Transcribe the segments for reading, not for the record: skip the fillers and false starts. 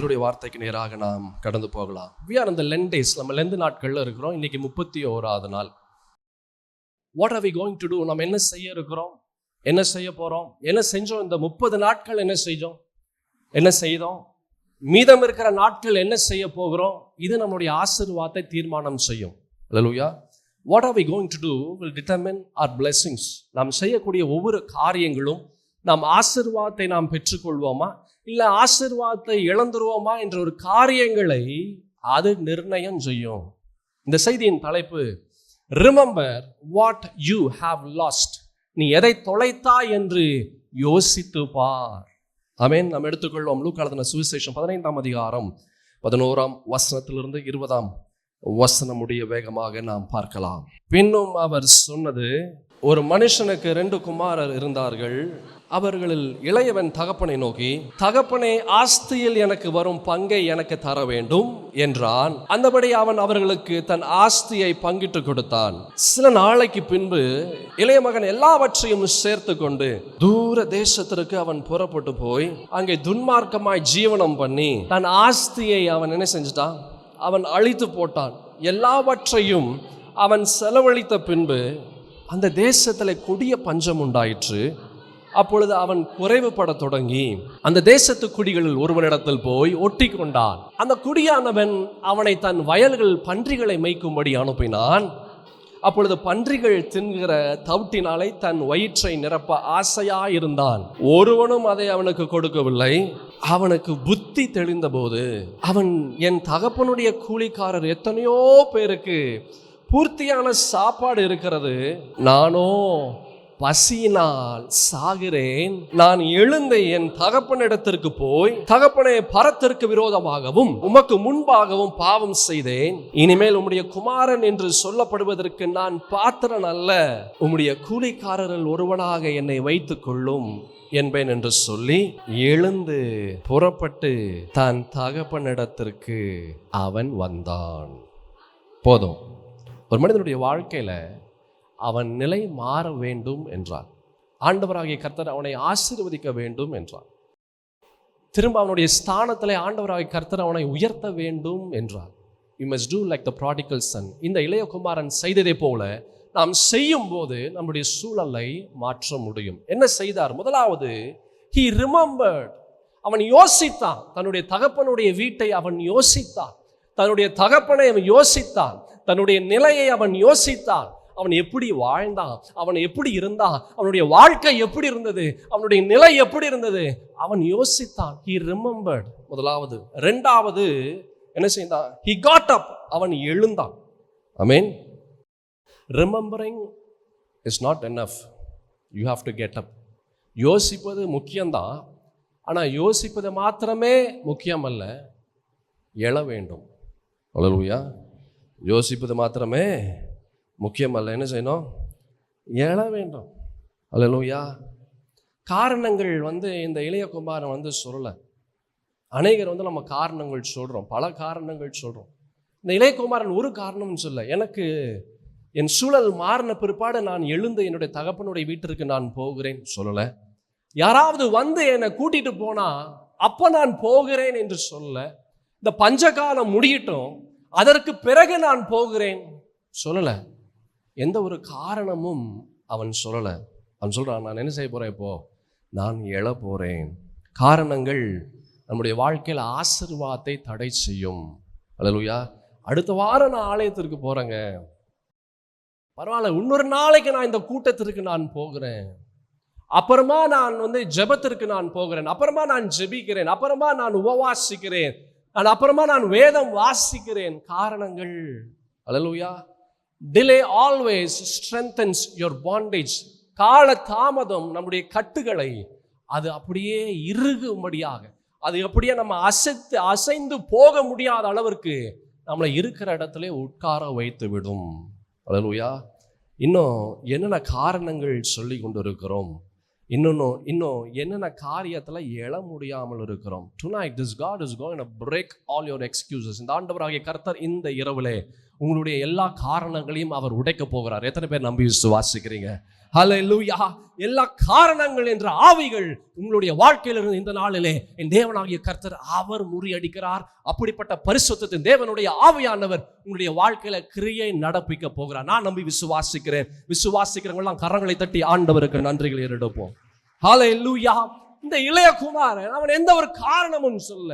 கர்த்தருடைய வார்த்தைக்கு நேராக நாம் கடந்து போகலாம். We are in the Lent days. நம்ம லெந்து நாட்கள்ல இருக்கிறோம். இன்னைக்கு 31வது நாள். What are we going to do? நம்ம என்ன செய்ய இருக்கிறோம்? என்ன செய்ய போறோம்? என்ன செஞ்சோம்? இந்த 30 நாட்கள் என்ன செஞ்சோம்? என்ன செய்தோம்? மீதம் இருக்கிற நாட்கள் என்ன செய்ய போகிறோம்? இது நம்முடைய ஆசீர்வாதத்தை தீர்மானம் செய்யும். Hallelujah. What are we going to do will determine our blessings. நாம் செய்யக்கூடிய ஒவ்வொரு காரியங்களும் நாம் ஆசீர்வாதத்தை நாம் பெற்றுக்கொள்வோமா இல்லை ஆசீர்வாதத்தை இழந்துருவோமா என்ற ஒரு காரியங்களை அது நிர்ணயம் செய்யும். இந்த செய்தியின் தலைப்பு, remember what you have last. நீ எதை தொலைத்தாய் என்று யோசித்து பார். ஆமென். நாம் எடுத்துக்கொள்வோம் லூக்கா எழுதின சுவிசேஷம் 15ஆம் அதிகாரம் 11ஆம் வசனத்திலிருந்து 20ஆம் வசனம் முடிய வேகமாக நாம் பார்க்கலாம். பின்னும் அவர் சொன்னது, ஒரு மனுஷனுக்கு 2 குமாரர் இருந்தார்கள். அவர்களில் இளையவன் தகப்பனை நோக்கி, தகப்பனே, ஆஸ்தியில் எனக்கு வரும் பங்கை எனக்கு தர வேண்டும் என்றான். அந்தபடி அவன் அவர்களுக்கு தன் ஆஸ்தியை பங்கிட்டு கொடுத்தான். சில நாளைக்கு பின்பு இளைய மகன் எல்லாவற்றையும் சேர்த்து கொண்டு தூர தேசத்திற்கு அவன் புறப்பட்டு போய் அங்கே துன்மார்க்கமாய் ஜீவனம் பண்ணி தன் ஆஸ்தியை அவன் என்ன செஞ்சிட்டான்? அவன் அழித்து போட்டான். எல்லாவற்றையும் அவன் செலவழித்த பின்பு அந்த தேசத்தில் கொடிய பஞ்சம் உண்டாயிற்று. அப்பொழுது அவன் குறைவுபட தொடங்கி அந்த தேசத்து குடிகளில் ஒருவனிடத்தில் போய் ஒட்டி கொண்டான். அந்த குடியானவன் அவனை தன் வயல்கள் பன்றிகளை மேய்க்கும்படி அனுப்பினான். அப்பொழுது பன்றிகள் தின்கிற தவிட்டினாலே தன் வயிற்றை நிரப்ப ஆசையாயிருந்தான். ஒருவனும் அதை அவனுக்கு கொடுக்கவில்லை. அவனுக்கு புத்தி தெளிந்த போது அவன், என் தகப்பனுடைய கூலிக்காரர் எத்தனையோ பேருக்கு பூர்த்தியான சாப்பாடு இருக்கிறது, நானோ பசியினால் சாகிறேன். நான் எழுந்து என் தகப்பனிடத்திற்கு போய், தகப்பனே, பரத்திற்கு விரோதமாகவும் உமக்கு முன்பாகவும் பாவம் செய்தேன். இனிமேல் உம்முடைய குமாரன் என்று சொல்லப்படுவதற்கு நான் பாத்திரன் அல்ல. உம்முடைய கூலிக்காரரில் ஒருவனாக என்னை வைத்துக் கொள்ளும் என்பேன் என்று சொல்லி எழுந்து புறப்பட்டு தன் தகப்பனிடத்திற்கு அவன் வந்தான். போதும். ஒரு மனிதனுடைய வாழ்க்கையில அவன் நிலை மாற வேண்டும் என்றார். ஆண்டவராகிய கர்த்தர் அவனை ஆசீர்வதிக்க வேண்டும் என்றார். திரும்ப அவனுடைய ஸ்தானத்திலே ஆண்டவராகிய கர்த்தர் அவனை உயர்த்த வேண்டும் என்றார். You must do like the prodigal son. இந்த இளைய குமாரன் செய்ததை போல நாம் செய்யும் போது நம்முடைய சூழலை மாற்ற முடியும். என்ன செய்தார்? முதலாவது, he remembered. அவன் யோசித்தான். தன்னுடைய தகப்பனுடைய வீட்டை அவன் யோசித்தான். தன்னுடைய தகப்பனை அவன் யோசித்தான். தன்னுடைய நிலையை அவன் யோசித்தான். அவன் எப்படி வாழ்ந்தான், அவன் எப்படி இருந்தான், அவனுடைய வாழ்க்கை எப்படி இருந்தது, அவனுடைய நிலை எப்படி இருந்தது, அவன் யோசித்தான். He remembered. முதலாவது. இரண்டாவது என்ன செய்தான்? He got up. அவன் எழுந்தான். ஆமென். Remembering is not enough. You have to get up. யோசிப்பது முக்கியம்தான். ஆனால் யோசிப்பது மாத்திரமே முக்கியம் அல்ல, எழ வேண்டும். அல்லேலூயா. யோசிப்பது மாத்திரமே முக்கியம் அல்ல, என்ன செய்யணும்? எழ வேண்டும். அல்லேலூயா. காரணங்கள் இந்த இளைய குமாரன் சொல்லலை. அநேகர் நம்ம காரணங்கள் சொல்கிறோம், பல காரணங்கள் சொல்கிறோம். இந்த இளைய குமாரன் ஒரு காரணம்னு சொல்ல, எனக்கு என் சூழல் மாறின பிற்பாடு நான் எழுந்து என்னுடைய தகப்பனுடைய வீட்டிற்கு நான் போகிறேன் சொல்லலை. யாராவது என்னை கூட்டிட்டு போனா அப்போ நான் போகிறேன் என்று சொல்ல. இந்த பஞ்சகாலம் முடியட்டும், அதற்கு பிறகு நான் போகிறேன் சொல்லலை. எந்த ஒரு காரணமும் அவன் சொல்லலை. அவன் சொல்கிறான், நான் என்ன செய்ய போகிறேன்? இப்போ நான் எழ போகிறேன். காரணங்கள் நம்முடைய வாழ்க்கையில் ஆசீர்வாதத்தை தடை செய்யும். அல்லேலூயா. அடுத்த வாரம் நான் ஆலயத்திற்கு போகிறேங்க, பரவாயில்ல, இன்னொரு நாளைக்கு நான் இந்த கூட்டத்திற்கு நான் போகிறேன், அப்புறமா நான் ஜெபத்திற்கு நான் போகிறேன், அப்புறமா நான் ஜெபிக்கிறேன், அப்புறமா நான் உபவாசிக்கிறேன், அப்புறமா நான் வேதம் வாசிக்கிறேன். காரணங்கள். அல்லேலூயா. Delay always strengthens your bondage. கால தாமதம் நம்முடைய கட்டுகளை அது அப்படியே இறுகும்படியாக, அது அப்படியே நம்ம அசைந்து போக முடியாத அளவிற்கு நம்மளை இருக்கிற இடத்துல உட்கார வைத்து விடும். அல்லேலூயா. இன்னும் என்னென்ன காரணங்கள் சொல்லி கொண்டு இருக்கிறோம், இன்னும் என்னென்ன காரியத்தில் எழ முடியாமல் இருக்கிறோம். Tonight this God is going to break all your excuses. இந்த ஆண்டவராகிய கர்த்தர் இந்த இரவிலே உங்களுடைய எல்லா காரணங்களையும் அவர் உடைக்க போகிறார். எத்தனை பேர் நம்பி விசுவாசிக்கிறீங்க? ஹல்லேலூயா. எல்லா காரணங்கள் என்ற ஆவிகள் உங்களுடைய வாழ்க்கையிலிருந்து இந்த நாளிலே என் தேவனாகிய கர்த்தர் அவர் முறியடிக்கிறார். அப்படிப்பட்ட பரிசுத்தத்தின் தேவனுடைய ஆவியானவர் உங்களுடைய வாழ்க்கையில கிரியை நடப்பிக்க போகிறார். நான் நம்பி விசுவாசிக்கிறேன். விசுவாசிக்கிறவங்க எல்லாம் கரங்களை தட்டி ஆண்டவருக்கு நன்றிகள் ஏறெடுப்போம். ஹல்லேலூயா. இந்த இளைய குமாரன் அவன் எந்த ஒரு காரணமும் சொல்ல,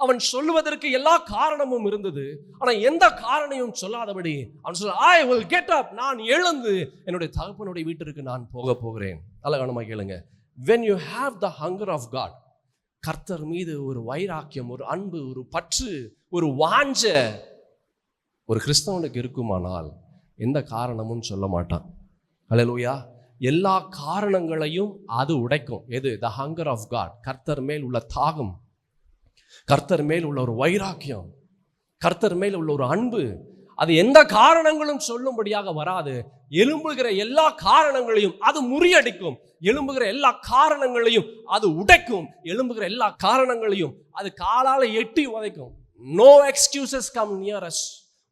அவன் சொல்லுவதற்கு எல்லா காரணமும் இருந்தது. ஆனா எந்த காரணமும் சொல்லாதபடி அவன் சொல்ல, I will get up, நான் எழுந்து என்னுடைய தகப்பனுடைய வீட்டிற்கு நான் போக போகிறேன். அழகானமா கேளுங்க. When you have the hunger of God, கர்த்தர் மீது ஒரு வைராக்கியம், ஒரு அன்பு, ஒரு பற்று, ஒரு வாஞ்ச ஒரு கிறிஸ்தவனுக்கு இருக்குமானால் எந்த காரணமும் சொல்ல மாட்டான். ஹல்லேலூயா. எல்லா காரணங்களையும் அது உடைக்கும். எது? the hunger of God. கர்த்தர் மேல் உள்ள தாகம், கர்த்தர் மேல் உள்ள ஒரு வைராக்கியம், கர்த்தர் மேல் உள்ள ஒரு அன்பு, அது எந்த காரணங்களும் சொல்லும்படியாக வராது. எழும்புகிற எல்லா காரணங்களையும் அது முறியடிக்கும். எழும்புகிற எல்லா காரணங்களையும் அது உடைக்கும். எழும்புகிற எல்லா காரணங்களையும் அது காலால எட்டி உதைக்கும். No excuses come near us.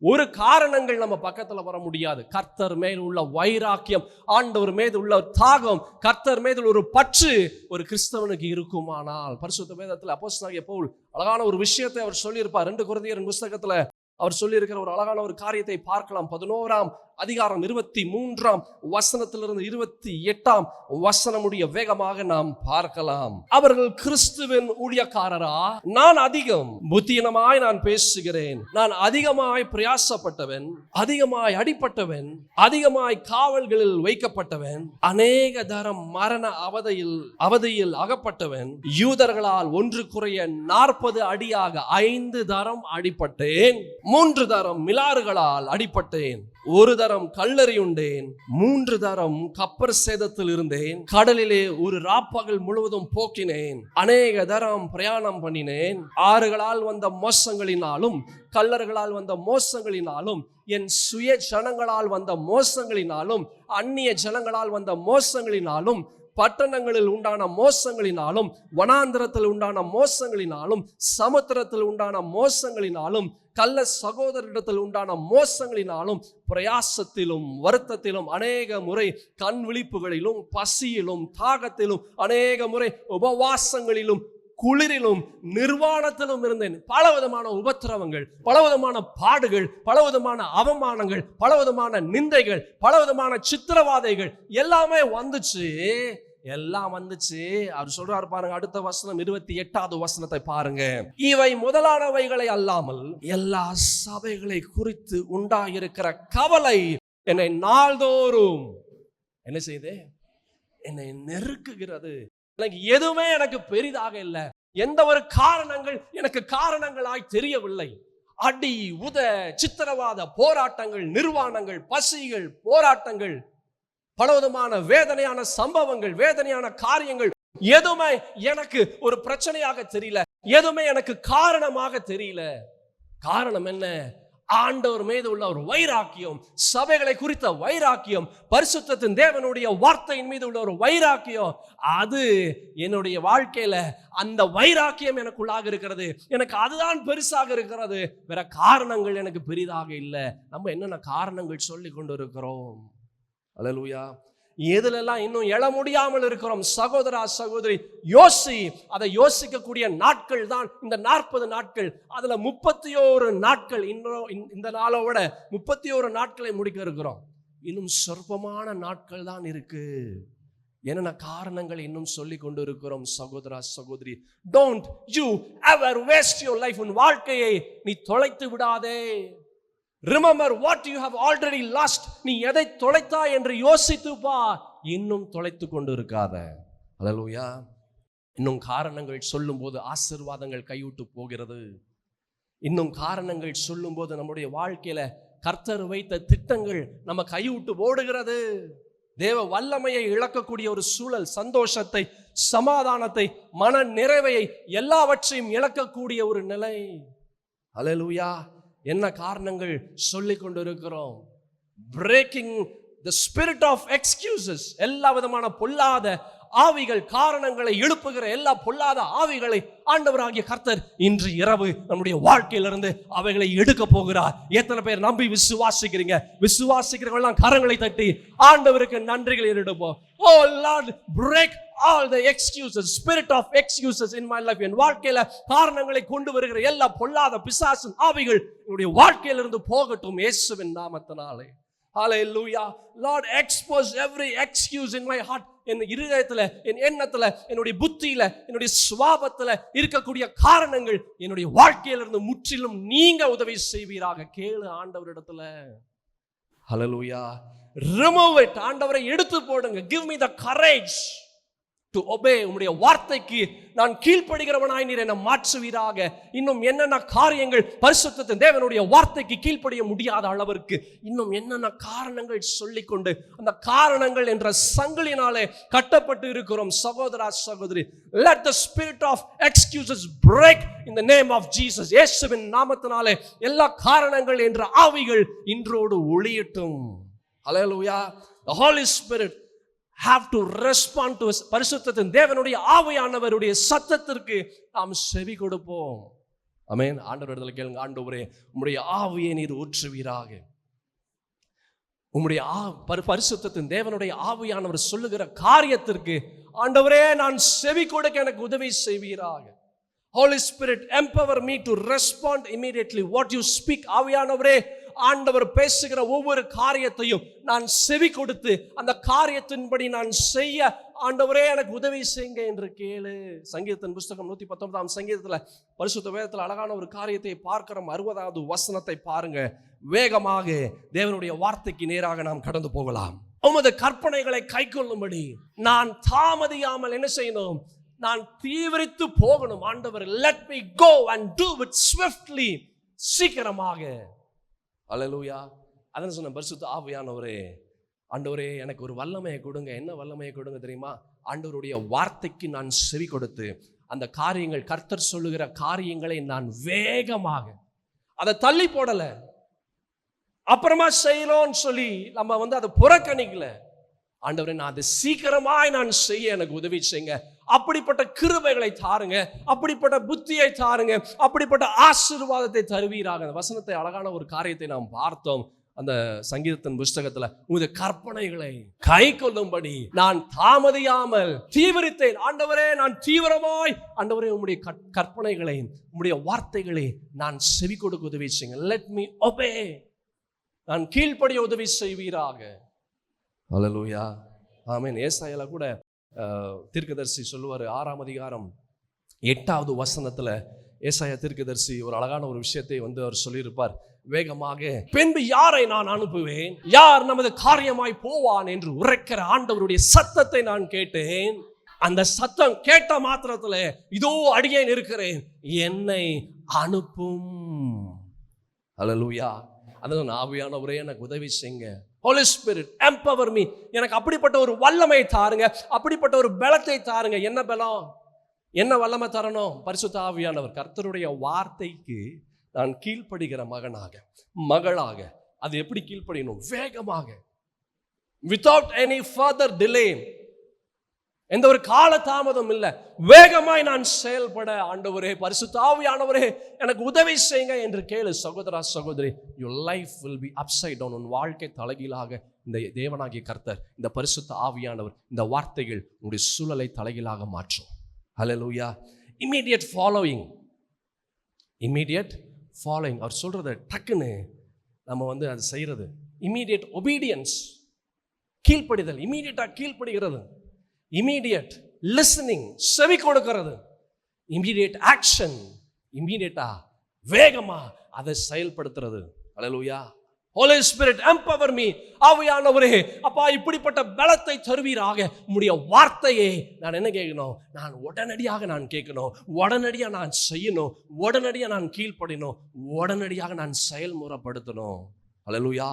ஒரு காரணங்கள் நம்ம பக்கத்துல வர முடியாது. கர்த்தர் மேல் உள்ள வைராக்கியம், ஆண்டவர் மீது உள்ள தாகம், கர்த்தர் மீது ஒரு பற்று ஒரு கிறிஸ்தவனுக்கு இருக்குமானால், பரிசுத்த வேதத்துல அப்போஸ்தலனாகிய பவுல் அழகான ஒரு விஷயத்தை அவர் சொல்லியிருப்பார். 2 கொரிந்தியர் புத்தகத்துல அவர் சொல்லியிருக்கிற ஒரு அழகான ஒரு காரியத்தை பார்க்கலாம். 11ஆம் அதிகாரம் 23ஆம் வசனத்திலிருந்து 28ஆம் வசனமுடைய வேகமாக நாம் பார்க்கலாம். அவர்கள் கிறிஸ்துவின் ஊழியக்காரரா? நான் அதிகம் புத்தியனமாய் நான் பேசுகிறேன். நான் அதிகமாய் பிரயாசப்பட்டவன், அதிகமாய் அடிப்பட்டவன், அதிகமாய் காவல்களில் வைக்கப்பட்டவன், அநேக தரம் மரண அவதியில் அகப்பட்டவன், யூதர்களால் ஒன்று குறைய 40 அடியாக 5 தரம் அடிப்பட்டேன், 3 தரம் மிலாறுகளால் அடிப்பட்டேன், 1 தரம் கல்லெறியுண்டேன், 3 தரம் கப்பர் சேதத்தில் இருந்தேன், கடலிலே ஒரு ராப்பகல் முழுவதும் போக்கினேன், அநேக தரம் பிரயாணம் பண்ணினேன், ஆறுகளால் வந்த மோசங்களினாலும் கல்லர்களால் வந்த மோசங்களினாலும் என் சுய ஜனங்களால் வந்த மோசங்களினாலும் அந்நிய ஜனங்களால் வந்த மோசங்களினாலும் பட்டணங்களில் உண்டான மோசங்களினாலும் வனாந்திரத்தில் உண்டான மோசங்களினாலும் சமுத்திரத்தில் உண்டான மோசங்களினாலும் கள்ள சகோதரிடத்தில் உண்டான மோசங்களினாலும் பிரயாசத்திலும் வருத்தத்திலும் அநேக முறை கண் விழிப்புகளிலும் பசியிலும் தாகத்திலும் அநேக முறை உபவாசங்களிலும் குளிரிலும் நிர்வாணத்திலும் இருந்தேன். பலவிதமான உபத்திரவங்கள், பலவிதமான பாடுகள், பலவிதமான அவமானங்கள், பலவிதமான நிந்தைகள், பலவிதமான சித்திரவாதைகள் எல்லாமே வந்துச்சு. எல்லாம் வந்துச்சு. அவர் சொல்றாரு பாருங்க, அடுத்த வசனம் 28வது வசனத்தை பாருங்க. இவை முதலானவைகளை அல்லாமல் எல்லா சபைகளை குறித்து உண்டாயிருக்கிற கவலை என்னை நாள்தோறும் என்ன செய்து என்னை நெருக்குகிறது. எனக்கு எதுவுமே எனக்கு பெரிதாக இல்லை. எந்த ஒரு காரணங்கள் எனக்கு காரணங்களாய் தெரியவில்லை. அடி உத சித்திரவாத போராட்டங்கள், நிர்வாணங்கள், பசிகள், போராட்டங்கள், பலவிதமான வேதனையான சம்பவங்கள், வேதனையான காரியங்கள் எதுவுமே எனக்கு ஒரு பிரச்சனையாக தெரியல. எதுவுமே எனக்கு காரணமாக தெரியல. காரணம் என்ன? ஆண்டவர் மீது உள்ள ஒரு வைராக்கியம், சபைகளை குறித்த வைராக்கியம், பரிசுத்தத்தின் தேவனுடைய வார்த்தையின் மீது உள்ள ஒரு வைராக்கியம், அது என்னுடைய வாழ்க்கையில அந்த வைராக்கியம் எனக்குள்ளாக இருக்கிறது. எனக்கு அதுதான் பெருசாக இருக்கிறது. வேற காரணங்கள் எனக்கு பெரிதாக இல்லை. நம்ம என்னென்ன காரணங்கள் சொல்லி கொண்டு இருக்கிறோம்? அல்லேலூயா. எதுலெல்லாம் இன்னும் எழ முடியாமல் இருக்கிறோம்? சகோதரா சகோதரி, யோசி. அதை யோசிக்கக்கூடிய நாட்கள் தான் இந்த 40 நாட்கள். அதுல 31 நாட்கள், இந்த நாளோட 31 நாட்களை முடிக்க இருக்கிறோம். இன்னும் சொற்பமான நாட்கள் தான் இருக்கு. என்னென்ன காரணங்கள் இன்னும் சொல்லி கொண்டு இருக்கிறோம்? சகோதரா சகோதரி, don't you ever waste your life. உன் வாழ்க்கையை நீ தொலைத்து விடாதே. Remember what you have already lost. நீ எதை தொலைத்தாய் என்று யோசித்து பார். இன்னும் தொலைத்து கொண்டு இருக்காத. அல்லேலூயா. இன்னும் காரணங்கள் சொல்லும் போது ஆசீர்வாதங்கள் கைவிட்டு போகிறது. இன்னும் காரணங்கள் சொல்லும் போது நம்முடைய வாழ்க்கையில கர்த்தர் வைத்த திட்டங்கள் நம்ம கைவிட்டு ஓடுகிறது. தேவ வல்லமையை இழக்கக்கூடிய ஒரு சூழல், சந்தோஷத்தை, சமாதானத்தை, மன நிறைவையை, எல்லாவற்றையும் இழக்கக்கூடிய ஒரு நிலை. அல்லேலூயா. என்ன காரணங்கள் சொல்லி கொண்டு இருக்கிறோம்? Breaking the spirit of excuses. எல்லா விதமான பொல்லாத ஆவிகள், காரணங்களை எழுப்புகிற எல்லா பொல்லாத ஆவிகளை ஆண்டவராகிய கர்த்தர் இன்று இரவு நம்முடைய வாழ்க்கையிலிருந்து அவைகளை எடுக்க போகிறார். எத்தனை பேர் நம்பி விசுவாசிக்கிறீங்க? விசுவாசிக்கிறவங்க கரங்களை தட்டி ஆண்டவருக்கு நன்றிகள் எடுப்போம். Oh Lord, break all the excuses, spirit of excuses in my life. என் வாழ்க்கையில காரணங்களை கொண்டு வருகிற எல்லா பொல்லாத பிசாசின் ஆவிகள் என்னுடைய வாழ்க்கையிலிருந்து போகட்டும் இயேசுவின் நாமத்தினாலே. Hallelujah. Lord, expose every excuse in my heart. என் இருதயத்துல, என் எண்ணத்துல, என்னுடைய புத்தியில, என்னுடைய சுபாவத்துல இருக்கக்கூடிய காரணங்கள் என்னுடைய வாழ்க்கையிலிருந்து முற்றிலும் நீங்க உதவி செய்வீராக. கேளு ஆண்டவரிடத்துல. Hallelujah. Remove it. ஆண்டவரை எடுத்து போடுங்க. Give me the courage to obey. உம்முடைய வார்த்தைக்கு நான் கீழ்ப்படுகிறவனாய் நீர் என்னை மாற்றுவீராக. இன்னும் என்னென்ன காரியங்கள் பரிசுத்தத்தின் தேவனுடைய வார்த்தைக்கு கீழ்ப்படிய முடியாத அளவிற்கு இன்னும் என்னென்ன காரணங்கள் சொல்லிக்கொண்டு அந்த காரணங்கள் என்ற சங்கிலினாலே கட்டப்பட்டு இருக்கிறோம் சகோதரா, சகோதரி. Let the spirit of excuses break in the name of Jesus. இயேசுவின் நாமத்தினாலே எல்லா காரணங்கள் என்ற ஆவிகள் இன்றோடு ஒளியட்டும். Hallelujah. The Holy Spirit have to respond to பரிசுத்தத்தின் தேவனுடைய ஆவியானவருடைய சத்தத்திற்கு நாம் செவி கொடுப்போம். ஆமென். ஆண்டவரிடத்தில் கேளுங்க, ஆண்டவரே உம்முடைய ஆவியை நீர் ஊற்றுவீராக. உம்முடைய பரிசுத்தத்தின் தேவனுடைய ஆவியானவர் சொல்லுகிற காரியத்திற்கு ஆண்டவரே நான் செவி கொடுக்க எனக்கு உதவி செய்வீராக. Holy Spirit, empower me to respond immediately what you speak. ஆவியானவரே ஆண்டவர் பேசுகிற ஒவ்வொரு காரியத்தையும் நான் செவி கொடுத்து அந்த காரியத்தின்படி நான் செய்ய ஆண்டவரே எனக்கு உதவி செய்யுங்க என்று கேளு. சங்கீதத்தின் புஸ்தகம் 119 சங்கீதத்துல பரிசுத்த வேதத்துல அழகான ஒரு காரியத்தை பார்க்கிறோம். 60வது வசனத்தை பாருங்க. வேகமாக தேவனுடைய வார்த்தைக்கு நேராக நாம் கடந்து போகலாம். உமது கற்பனைகளை கைக்கொள்ளும்படி நான் தாமதியாமல் என்ன செய்யணும்? நான் தீவிரித்து போகணும். ஆண்டவர், let me go and do it swiftly. சீக்கிரமாக. அல்லேலூயா. அதான் சொன்ன பரிசுத்த ஆவியானவரே, ஆண்டவரே எனக்கு ஒரு வல்லமையை கொடுங்க. என்ன வல்லமையை கொடுங்க தெரியுமா? ஆண்டவருடைய வார்த்தைக்கு நான் செவி கொடுத்து அந்த காரியங்கள், கர்த்தர் சொல்லுகிற காரியங்களை நான் வேகமாக, அதை தள்ளி போடல, அப்புறமா செய்யலோன்னு சொல்லி நம்ம அதை புறக்கணிக்கல. ஆண்டவரே நான் அதை சீக்கிரமாய் நான் செய்ய எனக்கு உதவி செய்யுங்க. அப்படிப்பட்ட கிருபைகளை தாருங்க, அப்படிப்பட்ட புத்தியை தாருங்க, அப்படிப்பட்ட ஆசீர்வாதத்தை தருவீராக. அந்த வசனத்தை அழகான ஒரு காரியத்தை நாம் பார்த்தோம் அந்த சங்கீதத்தின் புஸ்தகத்துல. உமது கற்பனைகளை கை கொள்ளும்படி நான் தாமதியாமல் தீவிரித்தேன். ஆண்டவரே நான் தீவிரமாய் ஆண்டவரே உம்முடைய கற்பனைகளை, உம்முடைய வார்த்தைகளை நான் செவி கொடுக்க உதவி செய்யுங்க. Let me obey. நான் கீழ்ப்படிய உதவி செய்வீராக. ஹல்லேலூயா. ஆமென். ஏசாயால கூட தீர்க்கதரிசி சொல்லுவார். 6ஆம் அதிகாரம் 8வது வசனத்துல ஏசாயா தீர்க்கதரிசி ஒரு அழகான ஒரு விஷயத்தை அவர் சொல்லியிருப்பார். வேகமாக பின்பு யாரை நான் அனுப்புவேன், யார் நமது காரியமாய் போவான் என்று உரைக்கிற ஆண்டவருடைய சத்தத்தை நான் கேட்டேன். அந்த சத்தம் கேட்ட மாத்திரத்துல இதோ அடியேன் இருக்கிறேன், என்னை அனுப்பும். ஹல்லேலூயா. அதான் ஆவியானவரே எனக்கு உதவி செய்யுங்க. Holy Spirit, empower me. எனக்கு அப்படிப்பட்ட ஒரு வல்லமை தாருங்க, அப்படிப்பட்ட ஒரு பலத்தை தாருங்க. என்ன பலம், என்ன வல்லமை தரணும்? பரிசுத்த ஆவியானவர். கர்த்தருடைய வார்த்தைக்கு நான் கீழ்ப்படுகிற மகனாக, மகளாக. அது எப்படி கீழ்ப்படியணும்? வேகமாக, without any further delay. எந்த ஒரு கால தாமதம் இல்லை, வேகமாய் நான் செயல்பட ஆண்டவரே, பரிசுத்த ஆவியானவரே எனக்கு உதவி செய்யுங்க என்று கேளு. சகோதரா, சகோதரி, your life will be upside down. உன் வாழ்க்கை தலைகீழாக இந்த தேவனாகிய கர்த்தர், இந்த பரிசுத்த ஆவியானவர், இந்த வார்த்தைகள் உங்களுடைய சூழலை தலைகீழாக மாற்றும். Hallelujah. Immediate following, immediate following. அவர் சொல்றத டக்குன்னு நம்ம அது செய்யறது. இம்மீடியட் ஒபீடியன்ஸ், கீழ்ப்படிதல், இம்மீடியட்டா கீழ்ப்படுகிறது. இம்மீடியட் லிசனிங், செவி கொடுக்கிறது. இம்மீடியட் ஆக்ஷன், இம்மீடியட்டா வேகமா அதை செயல்படுத்துறது. ஹல்லேலூயா. Holy Spirit, empower me. ஆவியானவரே அப்பா இப்படிப்பட்ட பலத்தை தருவீராக. உம்முடைய வார்த்தையை நான் என்ன கேட்கணும்? நான் உடனடியாக நான் கேட்கணும், உடனடியாக நான் செய்யணும், உடனடியாக நான் கீழ்ப்படினோம், உடனடியாக நான் செயல்முறைப்படுத்தணும். ஹல்லேலூயா.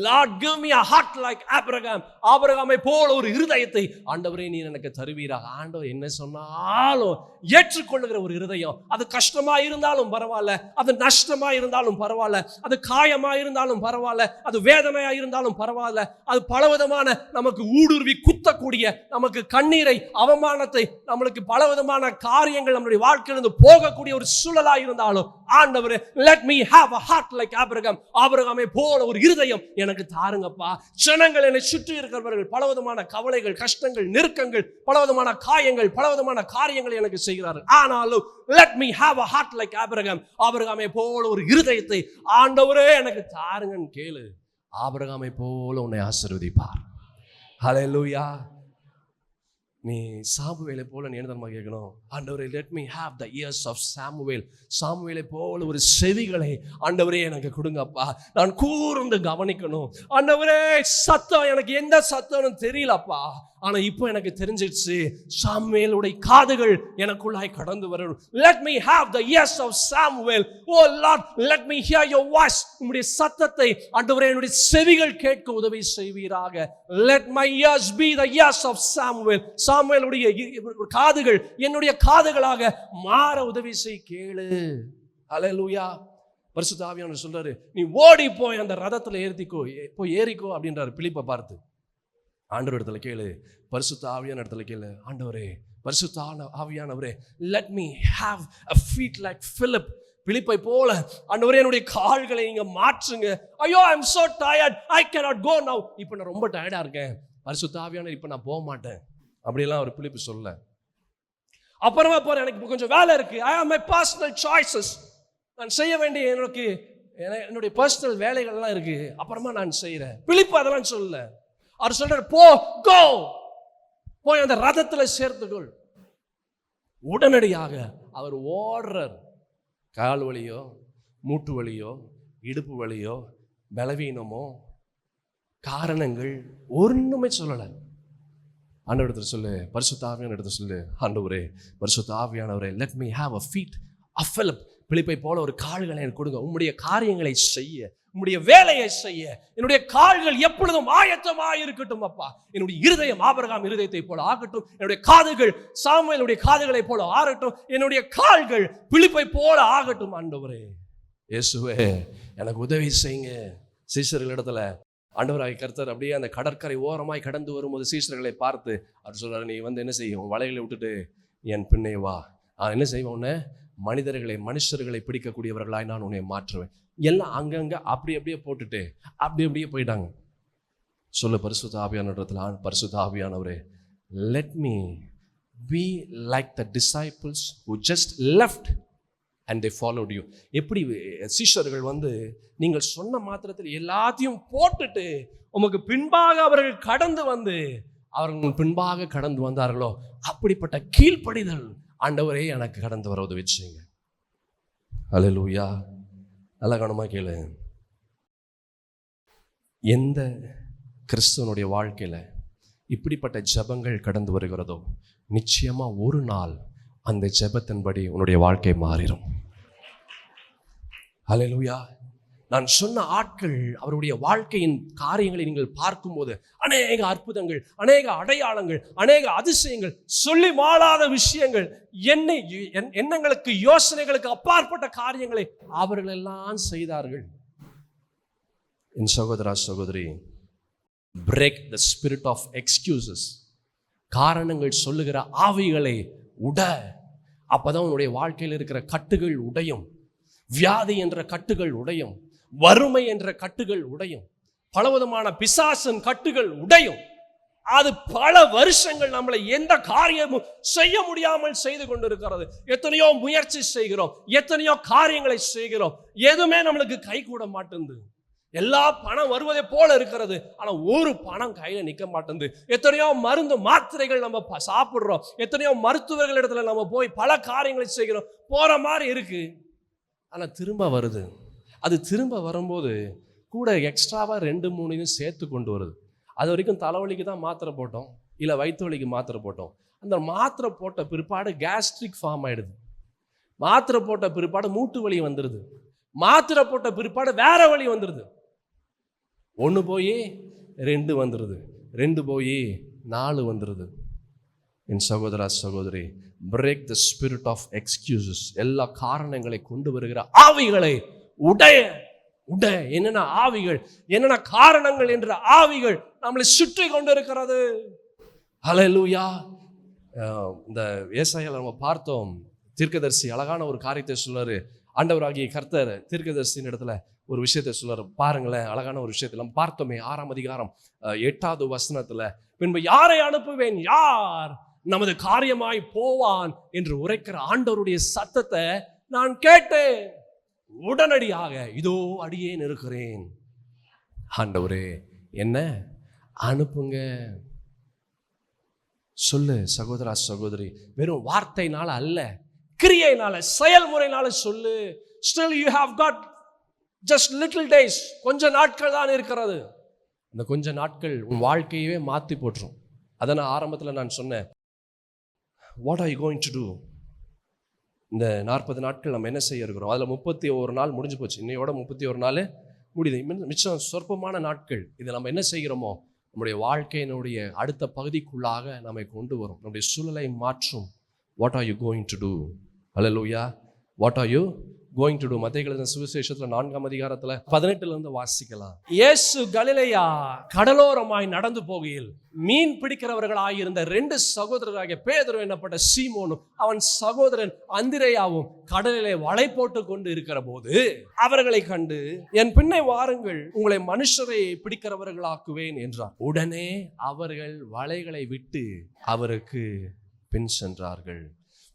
Lord, give me a heart like Abraham. ஆபிரகாமை போல ஒரு இருதயத்தை ஆண்டவரே நீர் எனக்கு தருவீராக. ஆண்டவர் என்ன சொன்னாலும் ஏற்றுக்கொள்ளுகிற ஒரு இருதயம். அது கஷ்டமா இருந்தாலும் பரவாயில்ல, அது நஷ்டமா இருந்தாலும் பரவாயில்ல, அது காயமா இருந்தாலும் பரவாயில்ல, அது வேதனையா இருந்தாலும் பரவாயில்ல, அது பலவிதமான நமக்கு ஊடுருவி குத்தக்கூடிய, நமக்கு கண்ணீரை, அவமானத்தை, நம்மளுக்கு பலவிதமான காரியங்கள் நம்முடைய வாழ்க்கையிலிருந்து போகக்கூடிய ஒரு சூழலா இருந்தாலும் ஆண்டவரே, let me have a heart like Abraham. ஆபிரகாமை போல ஒரு இருதயம் எனக்கு தாருங்கப்பா. ஜனங்கள் என்னை சுற்றி இருக்கிறவர்கள் பலவிதமான கவலைகள், கஷ்டங்கள், நெருக்கங்கள், பலவிதமான காயங்கள், பலவிதமான காரியங்களை எனக்கு செய்கிறார்கள். ஆனாலும் let me have a heart like Abraham. ஆபிரகாமை போல ஒரு இருதயத்தை ஆண்டவரே எனக்கு தாருங்கன்னு கேளு. ஆபிரகாமை போல உன்னை ஆசீர்வதிப்பார். ஹல்லேலூயா. நீ சாமுவேலை போல நீ என்ன கேட்கணும்? ஆண்டவரே, let me have the ears of Samuel. சாமுவேலை போல ஒரு செவிகளை ஆண்டவரே எனக்கு கொடுங்கப்பா. நான் கூர்ந்து கவனிக்கணும். ஆண்டவரே, சத்தம் எனக்கு எந்த சத்தம்னு தெரியலப்பா, ஆனா இப்போ எனக்கு தெரிஞ்சிடுச்சு. சாமுவேலுடைய காதுகள் எனக்குள்ளாய் கடந்து வரணும். Let me have the ears of Samuel. Oh Lord, let me hear your voice. உம்முடைய சத்தத்தை ஆண்டவரே என்னுடைய செவிகள் கேட்க உதவி செய்வீராக. Let my ears be the ears of Samuel. சாமுவேலுடைய காதுகள் என்னுடைய காதுகளாக மாற உதவி செய். கேளு. ஹல்லேலூயா. பரிசுத்த ஆவியானவர் சொல்றாரு, நீ ஓடி போய் அந்த ரதத்துல ஏறிக்கோ அப்படின்றாரு பிலிப்பை பார்த்து. ஆண்டவர் இடத்துல கேளு. பரிசுத்த ஆவியான இடத்துல கேளு. ஆண்டவரே, பரிசுத்த ஆவியானவரே, let me have a feet like Philip. பிலிப்பை போல ஆண்டவரே என்னுடைய கால்களை நீங்க மாற்றுங்க. ஐயோ, I am so tired, I cannot go now. இப்போ நான் ரொம்ப டயர்டா இருக்கேன், பரிசுத்த ஆவியானவர் இப்போ நான் போக மாட்டேன் அப்படியெல்லாம் ஒரு பிலிப்பு சொல்ல. அப்புறமா போறேன், எனக்கு கொஞ்சம் வேலை இருக்கு. I have my personal choices. நான் செய்ய வேண்டிய என்னுடைய பர்சனல் வேலைகள்லாம் இருக்கு, அப்புறமா நான் செய்யறேன். பிலிப்பு அதெல்லாம் சொல்ல. அவர் சொல்றார், கோ போய் அந்த ரதத்துல சேர்த்துக்கொள். உடனடியாக அவர் ஓடுறார். கால் வலியோ, மூட்டு வலியோ, இடுப்பு வலியோ, பலவீனமோ, காரணங்கள் ஒண்ணுமே சொல்லல. ஆண்டவர் இடத்துல சொல்லு, பரிசுத்த ஆவியான இடத்துல சொல்லு, ஆண்டவரே, பரிசுத்த ஆவியானவரே, let me have a feet of Philip. பிலிப்பை போல ஒரு கால்களை எனக்கு கொடுங்க. உம்முடைய காரியங்களை செய்ய, உம்முடைய வேலையை செய்ய என்னுடைய கால்கள் எப்பொழுதும் ஆயத்தமாக இருக்கட்டும் அப்பா. என்னுடைய இருதயம் ஆபிரகாம் இருதயத்தை போல ஆகட்டும். என்னுடைய காதுகள் சாமுவேலுடைய காதுகளை போல ஆகட்டும். என்னுடைய கால்கள் பிலிப்பை போல ஆகட்டும். ஆண்டவரே இயேசுவே, எனக்கு உதவி செய்யுங்க. சீஷர்களிடத்துல ஆண்டவராகிய கர்த்தர் அப்படியே அந்த கடற்கரை ஓரமாய் கடந்து வரும்போது சீஷர்களை பார்த்து அவர் சொல்றாரு, நீ வந்து என்ன செய்யும், வலைகளை விட்டுட்டு என் பின்னே வா. என்ன செய்வேன், உன்னை மனுஷர்களை பிடிக்கக்கூடியவர்களாய் நான் உன்னை மாற்றுவேன். எல்லாம் அங்கங்க அப்படியே போட்டுட்டு அப்படியே போயிட்டாங்க. சொல்லு, பரிசுத்த ஆவியானவரத்துல, பரிசுத்த ஆவியானவரே, let me be like the disciples who just left and they followed you. எப்படி சீஷர்கள் வந்து நீங்கள் சொன்ன மாத்திரத்தில் எல்லாத்தையும் போட்டுட்டு உமக்கு பின்பாக அவர்கள் கடந்து வந்தார்களோ, அப்படிப்பட்ட கீழ்ப்படிதல் ஆண்டவரே எனக்கு கடந்து வர உதவி செய்யுங்க. ஹல்லேலூயா. நல்ல கவனமா கேளு. எந்த கிறிஸ்துவனுடைய வாழ்க்கையில இப்படிப்பட்ட ஜெபங்கள் கடந்து வருகிறதோ, நிச்சயமா ஒரு நாள் அந்த ஜெபத்தின்படி உன்னுடைய வாழ்க்கை மாறிடும். ஹல்லேலூயா. நான் சொன்ன ஆட்கள் அவருடைய வாழ்க்கையின் காரியங்களை நீங்கள் பார்க்கும்போது அநேக அற்புதங்கள், அநேக அடையாளங்கள், அநேக அதிசயங்கள், சொல்லி மாளாத விஷயங்கள், எண்ணங்களுக்கு யோசனைகளுக்கு அப்பாற்பட்ட காரியங்களை அவர்கள் எல்லாம் செய்தார்கள். என் சகோதரா சகோதரி, break the spirit of excuses. காரணங்கள் சொல்லுகிற ஆவிகளை உட. அப்பதான் உன்னுடைய வாழ்க்கையில் இருக்கிற கட்டுகள் உடையும். வியாதி என்ற கட்டுகள் உடையும். வறுமை என்ற கட்டுகள் உடையும். பலவிதமான பிசாசின் கட்டுகள் உடையும். அது பல வருஷங்கள் நம்மளை எந்த காரியமும் செய்ய முடியாமல் செய்து கொண்டிருக்கிறது. எத்தனையோ முயற்சி செய்கிறோம், எத்தனையோ காரியங்களை செய்கிறோம், எதுவுமே நம்மளுக்கு கை கூட மாட்டேங்குது. எல்லா பணம் வருவதை போல இருக்கிறது, ஆனா ஒரு பணம் கையில நிக்க மாட்டேங்குது. எத்தனையோ மருந்து மாத்திரைகள் நம்ம சாப்பிடுறோம், எத்தனையோ மருத்துவர்கள் இடத்துல நம்ம போய் பல காரியங்களை செய்கிறோம், போற மாதிரி இருக்கு, ஆனா திரும்ப வருது. அது திரும்ப வரும்போது கூட எக்ஸ்ட்ராவா 2-3 சேர்த்து கொண்டு வருது. அது வரைக்கும் தலைவலிக்கு தான் மாத்திரை போட்டோம், இல்லை வயிற்று வலிக்கு மாத்திரை போட்டோம். அந்த மாத்திரை போட்ட பிற்பாடு கேஸ்ட்ரிக் ஃபார்ம் ஆயிடுது. மாத்திரை போட்ட பிற்பாடு மூட்டு வலி வந்துடுது. மாத்திரை போட்ட பிற்பாடு வேற வலி வந்துடுது. 1 போய் 2 வந்துடுது, 2 போய் 4 வந்துடுது. என் சகோதரா சகோதரி, break the spirit of excuses. எல்லா காரணங்களை கொண்டு வருகிற ஆவிகளை உடைய உடைய. என்னென்ன ஆவிகள், என்னென்ன காரணங்கள் என்ற ஆவிகள் நம்மளை சுற்றி கொண்டு இருக்கிறது. ஹல்லேலூயா. இந்த ஏசாயால நம்ம பார்த்தோம், தீர்க்கதரிசி அழகான ஒரு காரியத்தை சொல்றாரு. ஆண்டவராகிய கர்த்தர் தீர்க்கதரிசியின் இடத்துல ஒரு விஷயத்தை சொல்றாரு. பாருங்களேன், அழகான ஒரு விஷயத்தை நம்ம பார்த்தோமே 6ஆம் அதிகாரம் 8வது வசனத்துல, பின்பு யாரை அனுப்புவேன், யார் நமது காரியமாய் போவான் என்று உரைக்கிற ஆண்டவருடைய சத்தத்தை நான் கேட்டேன். உடனடியாக இதோ அடியேன் இருக்கிறேன். ஆண்டவரே என்ன அனுப்புங்க. சொல்லு சகோதரா சகோதரி, வெறும் வார்த்தைனால அல்ல, கிரியைனால, செயல்முறையினால சொல்லு. Still you have got just little days. கொஞ்ச நாட்கள் தான் இருக்கிறது. இந்த கொஞ்ச நாட்கள் உன் வாழ்க்கையவே மாற்றி போட்டுரும். அதை நான் ஆரம்பத்தில் நான் சொன்னேன். What are you going to do? இந்த 40 நாட்கள் நம்ம என்ன செய்ய இருக்கிறோம்? அதில் 31 நாள் முடிஞ்சு போச்சு. இன்னையோட 31 நாள் முடியுது. மிச்சம் சொற்பமான நாட்கள். இதை நம்ம என்ன செய்கிறோமோ நம்முடைய வாழ்க்கையினுடைய அடுத்த பகுதிக்குள்ளாக நம்மை கொண்டு வரும், நம்முடைய சூழலை மாற்றும். What are you going to do? Hallelujah. What are you going to do? மத்தேயு எழுதின சுவிசேஷத்தில் 4ஆம் அதிகாரத்தில் 18 வாசிக்கலாம். இயேசு கலிலேயா கடலோரமாய் நடந்து போகையில் மீன் பிடிக்கிறவர்களாயிருந்த 2 சகோதரராகிய பேதுரு என்னப்பட்ட சீமோனும் அவன் சகோதரன் அந்திரேயாவும் கடலிலே வலை போட்டு கொண்டு இருக்கிற போது அவர்களை கண்டு, என் பின்னே வாருங்கள், உங்களை மனுஷரை பிடிக்கிறவர்களாக்குவேன் என்றார். உடனே அவர்கள் வலைகளை விட்டு அவருக்கு பின் சென்றார்கள்.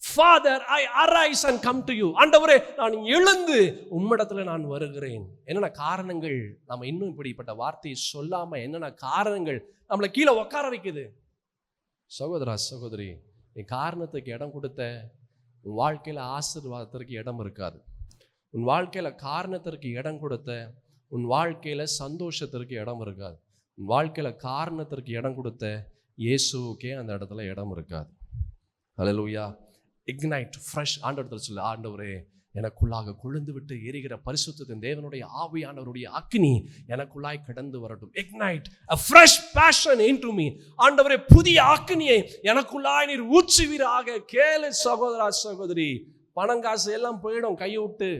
Father, I arise and come to you. ஆண்டவரே, நான் எழுந்து உம்மிடத்துல நான் வருகிறேன். என்னென்ன காரணங்கள் நம்ம இன்னும் இப்படிப்பட்ட வார்த்தையை சொல்லாம, என்னென்ன காரணங்கள் நம்மளை கீழே உட்கார வைக்குது? சகோதரா சகோதரி, நீ காரணத்துக்கு இடம் கொடுத்த உன் வாழ்க்கையில ஆசீர்வாதத்திற்கு இடம் இருக்காது. உன் வாழ்க்கையில காரணத்திற்கு இடம் கொடுத்த உன் வாழ்க்கையில சந்தோஷத்திற்கு இடம் இருக்காது. உன் வாழ்க்கையில காரணத்திற்கு இடம் கொடுத்த இயேசுக்கே அந்த இடத்துல இடம் இருக்காது. ஹல்லேலூயா. Ignite fresh. ஆண்டவரத்தில் சொல்ல, ஆண்டவரே எனக்குள்ளாக கொழுந்து விட்டு எரிகிற பரிசுத்தத்தின் தேவனுடைய ஆவியானவருடைய அக்னி எனக்குள்ளாய் கடந்து வரட்டும். Ignite a fresh passion into me. ஆண்டவரே புதிய அக்னியை எனக்குள்ளாய் நீர் ஊற்றுவீராக. கேளு சகோதரா சகோதரி, பணங்காசு எல்லாம் போயிடும், கையை விட்டு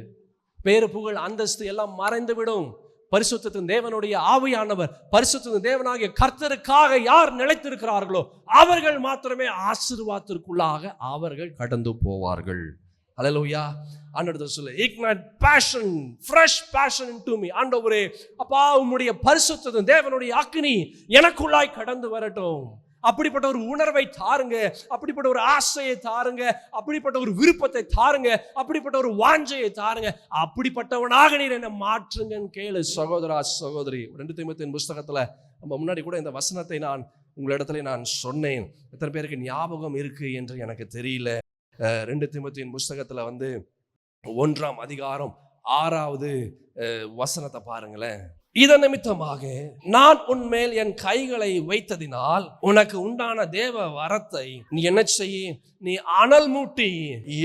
பேரு புகழ் அந்தஸ்து எல்லாம் மறைந்து விடும். பரிசுத்தத்தின் தேவனுடைய ஆவியானவர், பரிசுத்தத்தின் தேவனாகிய கர்த்தருக்காக யார் நிலைத்திருக்கிறார்களோ அவர்கள் மாத்திரமே ஆசீர்வாதத்திற்குள்ளாக அவர்கள் கடந்து போவார்கள். ஹல்லேலூயா. ஆண்டவரே சொல்ல, ignite passion, fresh passion into me. ஆண்டவரே அப்பா, உம்முடைய பரிசுத்தத்தின் தேவனுடைய அக்னி எனக்குள்ளாய் கடந்து வரட்டும். அப்படிப்பட்ட ஒரு உணர்வை தாருங்க, அப்படிப்பட்ட ஒரு ஆசையை தாருங்க, அப்படிப்பட்ட ஒரு விருப்பத்தை தாருங்க, அப்படிப்பட்ட ஒரு வாஞ்சையை தாருங்க. அப்படிப்பட்டவனாக நீர் என்னை மாற்றுங்கன்னு கேளு சகோதரா சகோதரி. 2 தீமோத்தேயுவின் புஸ்தகத்துல நம்ம முன்னாடி கூட இந்த வசனத்தை நான் உங்களிடத்துல நான் சொன்னேன். எத்தனை பேருக்கு ஞாபகம் இருக்கு என்று எனக்கு தெரியல. 2 தீமோத்தேயுவின் புஸ்தகத்துல 1ஆம் அதிகாரம் 6வது வசனத்தை பாருங்களேன். இதன் நிமித்தமாக நான் உன்மேல் என் கைகளை வைத்ததினால் உனக்கு உண்டான தேவ வரத்தை நீ என்ன செய்ய, நீ அனல் மூட்டி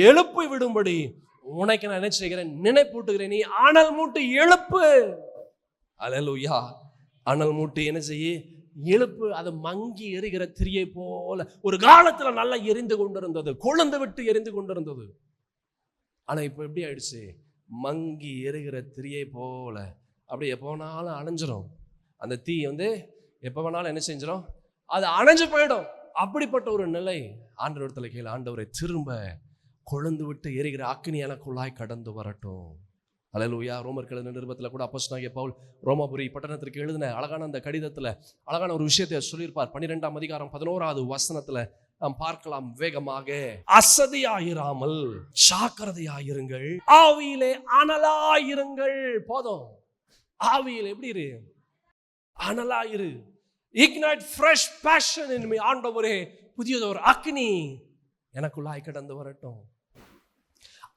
எழுப்பி விடும்படி உனக்கு நான் என்ன செய்கிறேன், நினைப்பூட்டுகிறேன். நீ அனல் மூட்டி எழுப்பு. அல்லேலூயா. அனல் மூட்டி என்ன செய்ய, எழுப்பு. அது மங்கி எரிகிற திரியை போல ஒரு காலத்துல நல்லா எரிந்து கொண்டிருந்தது, கொழுந்து விட்டு எரிந்து கொண்டிருந்தது. ஆனா இப்ப எப்படி ஆயிடுச்சு, மங்கி எரிகிற திரியை போல அப்படி எப்போ வேணாலும் அணைஞ்சிரும். அந்த தீ எப்போ வேணாலும் என்ன செஞ்சிடும், அது அணைஞ்சு போயிடும். அப்படிப்பட்ட ஒரு நிலை. ஆண்டவரிடத்துல கேளு, ஆண்டவரை திரும்ப கொழுந்து விட்டு எரிகிற அக்கினி எனக்குள்ளாய் கடந்து வரட்டும். அல்லேலூயா. ரோமர்கள் எழுதின நிருபத்தில் கூட அப்போஸ்தலனாகிய பவுல் ரோமாபுரி பட்டணத்திற்கு எழுதின அழகான அந்த கடிதத்தில் அழகான ஒரு விஷயத்தை சொல்லியிருப்பார். 12ஆம் அதிகாரம் 11வது வசனத்துல நாம் பார்க்கலாம். வேகமாக, அசதியாயிராமல் ஜாக்கிரதையாயிருங்கள், ஆவியிலே அனலாயிருங்கள். போதும். ஆவியில் எப்படி இரு, அனலாயிரு. Ignite fresh passion in me. ஆண்டவரே புதியதொரு அக்னி எனக்குள்ளாய் கடந்து வரட்டும்.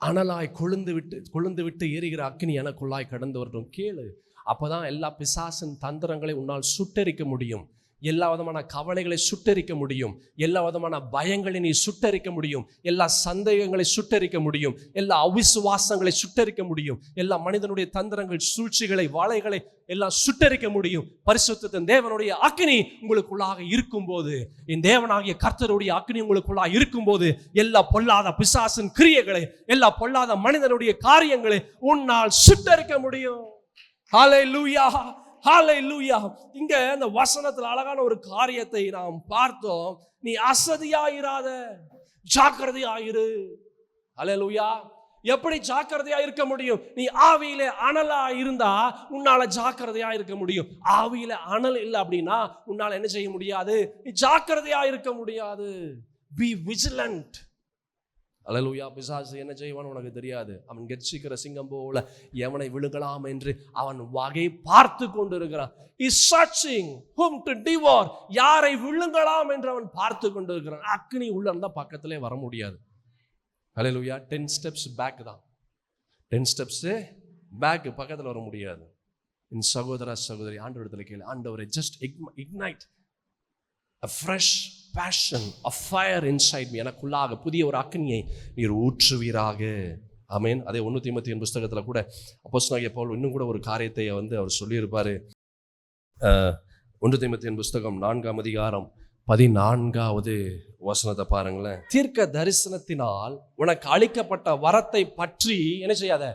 அனலாய் கொழுந்து விட்டு எரிகிற அக்னி எனக்குள்ளாய் கடந்து வரட்டும். கேளு. அப்பதான் எல்லா பிசாசின் தந்திரங்களை உன்னால் சுட்டெரிக்க முடியும். எல்லா விதமான கவலைகளை சுட்டரிக்க முடியும். எல்லா விதமான பயங்களை நீ சுட்டரிக்க முடியும். எல்லா சந்தேகங்களை சுட்டரிக்க முடியும். எல்லா அவிசுவாசங்களை சுட்டரிக்க முடியும். எல்லா மனிதனுடைய தந்திரங்கள், சூழ்ச்சிகளை, வாளைகளை எல்லாம் சுட்டரிக்க முடியும். பரிசுத்தத்தின் தேவனுடைய அக்கினி உங்களுக்குள்ளாக இருக்கும்போது, என் தேவனாகிய கர்த்தருடைய அக்கினி உங்களுக்குள்ளாக இருக்கும்போது, எல்லா பொல்லாத பிசாசின் கிரியைகளை, எல்லா பொல்லாத மனிதனுடைய காரியங்களை உன்னால் சுட்டரிக்க முடியும். ஹல்லேலூயா, ஹல்லேலூயா. இங்க இந்த வசனத்துல அழகான ஒரு காரியத்தை நாம் பார்த்தோம். நீ அசதியாயிராத, ஜாக்கிரதையாயிரு. ஹல்லேலூயா. எப்படி ஜாக்கிரதையா இருக்க முடியும்? நீ ஆவியிலே அனலா இருந்தா உன்னால ஜாக்கிரதையா இருக்க முடியும். ஆவியில அனல் இல்லை அப்படின்னா உன்னால என்ன செய்ய முடியாது? நீ ஜாக்கிரதையா இருக்க முடியாது. Be vigilant. அல்லேலூயா. பிசாசு என்ன செய்வான் உனக்கு தெரியாது. அவன் கெர்ச்சிக்கிற சிங்கம் போல எவனை விழுங்கலாம் என்று அவன் வகை பார்த்து கொண்டு இருக்கிறான். Is searching whom to devour. யாரை விழுங்கலாம் என்று அவன் பார்த்து கொண்டு இருக்கிறான். அக்னி உள்ள இருந்தா பக்கத்திலே வர முடியாது. அல்லேலூயா. 10 steps பேக் தான். 10 steps பேக், பக்கத்தில் வர முடியாது. என் சகோதர சகோதரி, ஆண்டவரிடத்துல கேளு, ஆண்டவரை just ignite a fresh passion, a fire inside me. எனக்குள்ளாக புதிய ஒரு அக்னியை நீர் ஊற்றுவீராக. ஆமென். அதே 1 தீமோத்தேயு புத்தகத்தில் கூட அப்போஸ்தலனாகிய பவுல் இன்னும் கூட ஒரு காரியத்தை அவர் சொல்லியிருப்பாரு. 1 தீமோத்தேயு புத்தகம் 4ஆம் அதிகாரம் 14வது வசனத்தை பாருங்களேன். தீர்க்க தரிசனத்தினால் உனக்கு அளிக்கப்பட்ட வரத்தை பற்றி என்ன செய்யாத,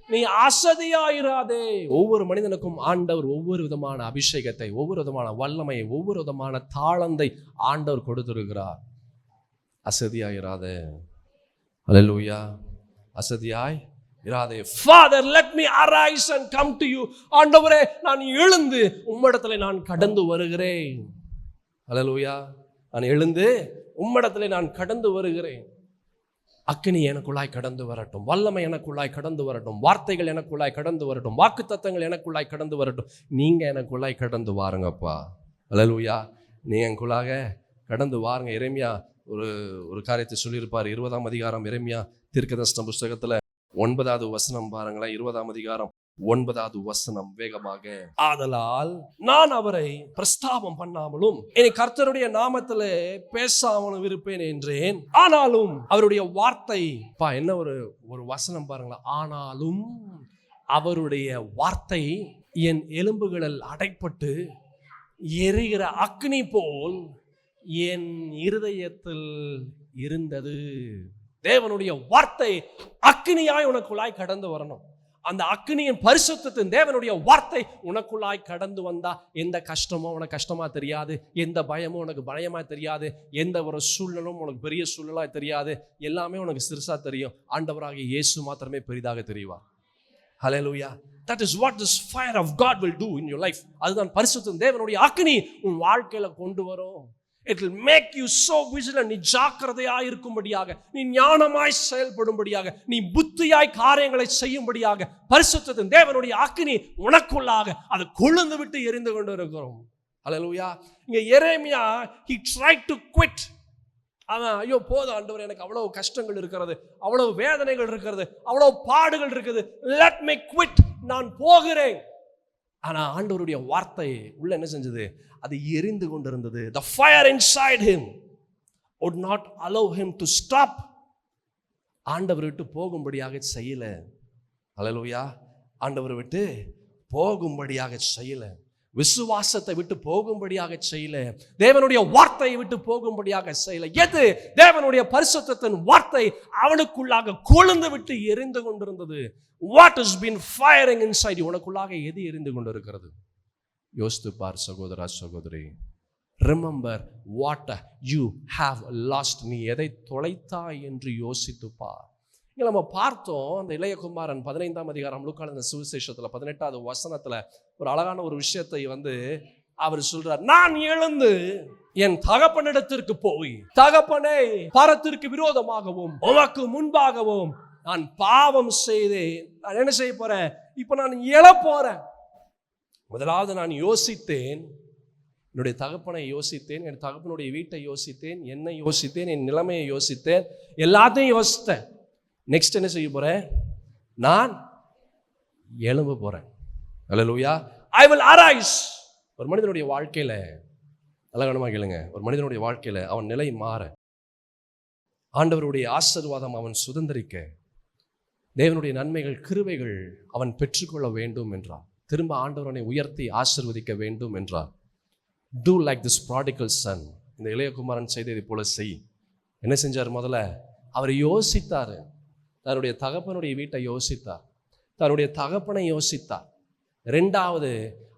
நீ அசதியாயிராதே. ஒவ்வொரு மனிதனுக்கும் ஆண்டவர் ஒவ்வொரு விதமான அபிஷேகத்தை, ஒவ்வொரு விதமான வல்லமையை, ஒவ்வொரு விதமான தாளந்தை ஆண்டவர் கொடுத்திருக்கிறார். அசதியாயிராதே. அல்லேலூயா. அசதியாய் இராதே. Father, let me arise and come to you. ஆண்டவரே, நான் எழுந்து உம்மிடத்தில் நான் கடந்து வருகிறேன். அல்லேலூயா. நான் எழுந்து உம்மிடத்தில் நான் கடந்து வருகிறேன். அக்கினி எனக்குள்ளாய் கடந்து வரட்டும். வல்லமை எனக்குள்ளாய் கடந்து வரட்டும். வார்த்தைகள் எனக்குள்ளாய் கடந்து வரட்டும். வாக்குத்தத்தங்கள் எனக்குள்ளாய் கடந்து வரட்டும். நீங்க எனக்குள்ளாய் கடந்து வாருங்கப்பா. அல்லேலூயா. நீ எனக்குள்ளாக கடந்து வாருங்க. எரேமியா ஒரு காரியத்தை சொல்லியிருப்பார். 20ஆம் அதிகாரம் எரேமியா தீர்க்கதரிசன புத்தகத்துல 9வது வசனம் பாருங்களேன். 20ஆம் அதிகாரம் 9வது வசனம் வேகமாக. ஆதலால் நான் அவரை பிரஸ்தாபம் பண்ணாமலும் இனி கர்த்தருடைய நாமத்திலே பேசாமலும் இருப்பேன் என்றேன். ஆனாலும் அவருடைய வார்த்தை, என்ன ஒரு வசனம் பாருங்களா. ஆனாலும் அவருடைய வார்த்தை என் எலும்புகளில் அடைப்பட்டு எரிகிற அக்னி போல் என் இருதயத்தில் இருந்தது. தேவனுடைய வார்த்தை அக்னியாய் உனக்குள்ளாய் கடந்து வரணும். அந்த அக்னியின் பரிசுத்தத்தின் தேவனுடைய வார்த்தை உனக்குள்ளாய் கடந்து வந்தா எந்த கஷ்டமோ உனக்கு கஷ்டமா தெரியாது. எந்த பயமோ உனக்கு பயமா தெரியாது. எந்த ஒரு சூழ்நிலும் உனக்கு பெரிய சூழ்நிலா தெரியாது. எல்லாமே உனக்கு சிறுசா தெரியும். ஆண்டவராகிய இயேசு மாத்திரமே பெரிதாக தெரிவார். ஹல்லேலூயா. That is what this fire of God will do in your life. அதுதான் பரிசுத்தத்தின் தேவனுடைய அக்னி உன் வாழ்க்கையில கொண்டு வரும். It will make you so vigilant. நீ ஜாக்கிரதையாய் இருக்கும்படியாக, நீ ஞானமாய் செயல்படும்படியாக, நீ புத்தியாய் காரியங்களை செய்யும்படியாக பரிசுத்தத்தின் தேவனுடைய அக்கினி உனக்குள்ளாக அது கொழுந்து விட்டு எரிந்து கொண்டு இருக்கிறோம். ஹல்லேலூயா. இங்க எரேமியா he tried to quit. அவன் ஐயோ போதும் ஆண்டவரே, எனக்கு அவ்வளவு கஷ்டங்கள் இருக்கிறது, அவ்வளவு வேதனைகள் இருக்கிறது, அவ்வளவு பாடுகள் இருக்குது, let me quit, நான் போகிறேன். ஆனா ஆண்டவருடைய வார்த்தை உள்ள என்ன செஞ்சது? அது எரிந்து கொண்டிருந்தது. The fire inside him would not allow him to stop. ஆண்டவர் விட்டு போகும்படியாக செய்யல. ஹல்லேலூயா. ஆண்டவர் விட்டு போகும்படியாக செய்யல. விசுவாசத்தை விட்டு போகும்படியாக செய்யல. தேவனுடைய வார்த்தையை விட்டு போகும்படியாக செய்யல. எது? தேவனுடைய பரிசுத்தத்தின் வார்த்தை அவனுக்குள்ளாக கொழுந்து விட்டு எரிந்து கொண்டிருந்தது. What has been firing inside you? உனக்குள்ளாக எது எரிந்து கொண்டிருக்கிறது? யோசித்து பார் சகோதரா சகோதரி. Remember what you have lost. நீ எதை தொலைத்தாய் என்று யோசித்து பார். இங்க நம்ம பார்த்தோம், அந்த இளையகுமாரன் 15ஆம் அதிகாரம் லூக்கான சுவிசேஷத்துல 18வது வசனத்துல ஒரு அழகான ஒரு விஷயத்தை அவர் சொல்றார். நான் எழுந்து என் தகப்பனிடத்திற்கு போய், தகப்பனே, பரத்திற்கு விரோதமாகவும் உமக்கு முன்பாகவும் நான் பாவம் செய்தேன். நான் என்ன செய்ய போறேன்? இப்ப நான் எழப் போறேன். முதலாவது நான் யோசித்தேன், என்னுடைய தகப்பனை யோசித்தேன், என் தகப்பனுடைய வீட்டை யோசித்தேன், என்னை யோசித்தேன், என் நிலைமையை யோசித்தேன், எல்லாத்தையும் யோசித்தேன். நெக்ஸ்ட் என்ன செய்ய போறேன்? நான் எழும்ப போறேன். அல்லேலூயா. I will arise. ஒரு மனிதனுடைய வாழ்க்கையில அழகானமாக கேளுங்க. ஒரு மனிதனுடைய வாழ்க்கையில் அவன் நிலை மாற, ஆண்டவருடைய ஆசீர்வாதம் அவன் சுதந்திரிக்க, தேவனுடைய நன்மைகள் கிருபைகள் அவன் பெற்றுக்கொள்ள வேண்டும் என்றார். திரும்ப ஆண்டவரனை உயர்த்தி ஆசீர்வதிக்க வேண்டும் என்றார். Do like this prodigal son. இந்த இளையகுமாரன் செய்ததை போல செய். என்ன செஞ்சார்? முதல்ல அவர் யோசித்தார். தன்னுடைய தகப்பனுடைய வீட்டை யோசித்தார், தன்னுடைய தகப்பனை யோசித்தார். ரெண்டாவது,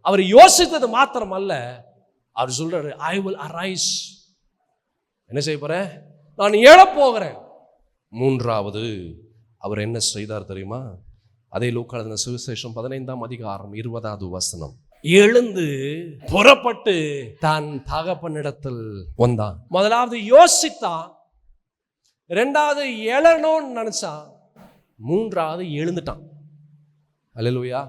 அவர் யோசித்தது மாத்திரம் அல்ல, அவர் சொல்றாரு, ஐ வில் அரைஸ். என்ன செய்ய போறேன்? நான் எழப்போகிறேன். மூன்றாவது, அவர் என்ன செய்தார் தெரியுமா? அதே லூக்கா எழுதின சுவிசேஷம் 15ஆம் அதிகாரம் 20வது வசனம். எழுந்து புறப்பட்டு தன் தகப்பனிடத்தில் வந்தான். முதலாவது யோசித்தான், ரெண்டாவது எழணும்னு நினைச்சான், மூன்றாவது எழுந்துட்டான். அல்லேலூயா.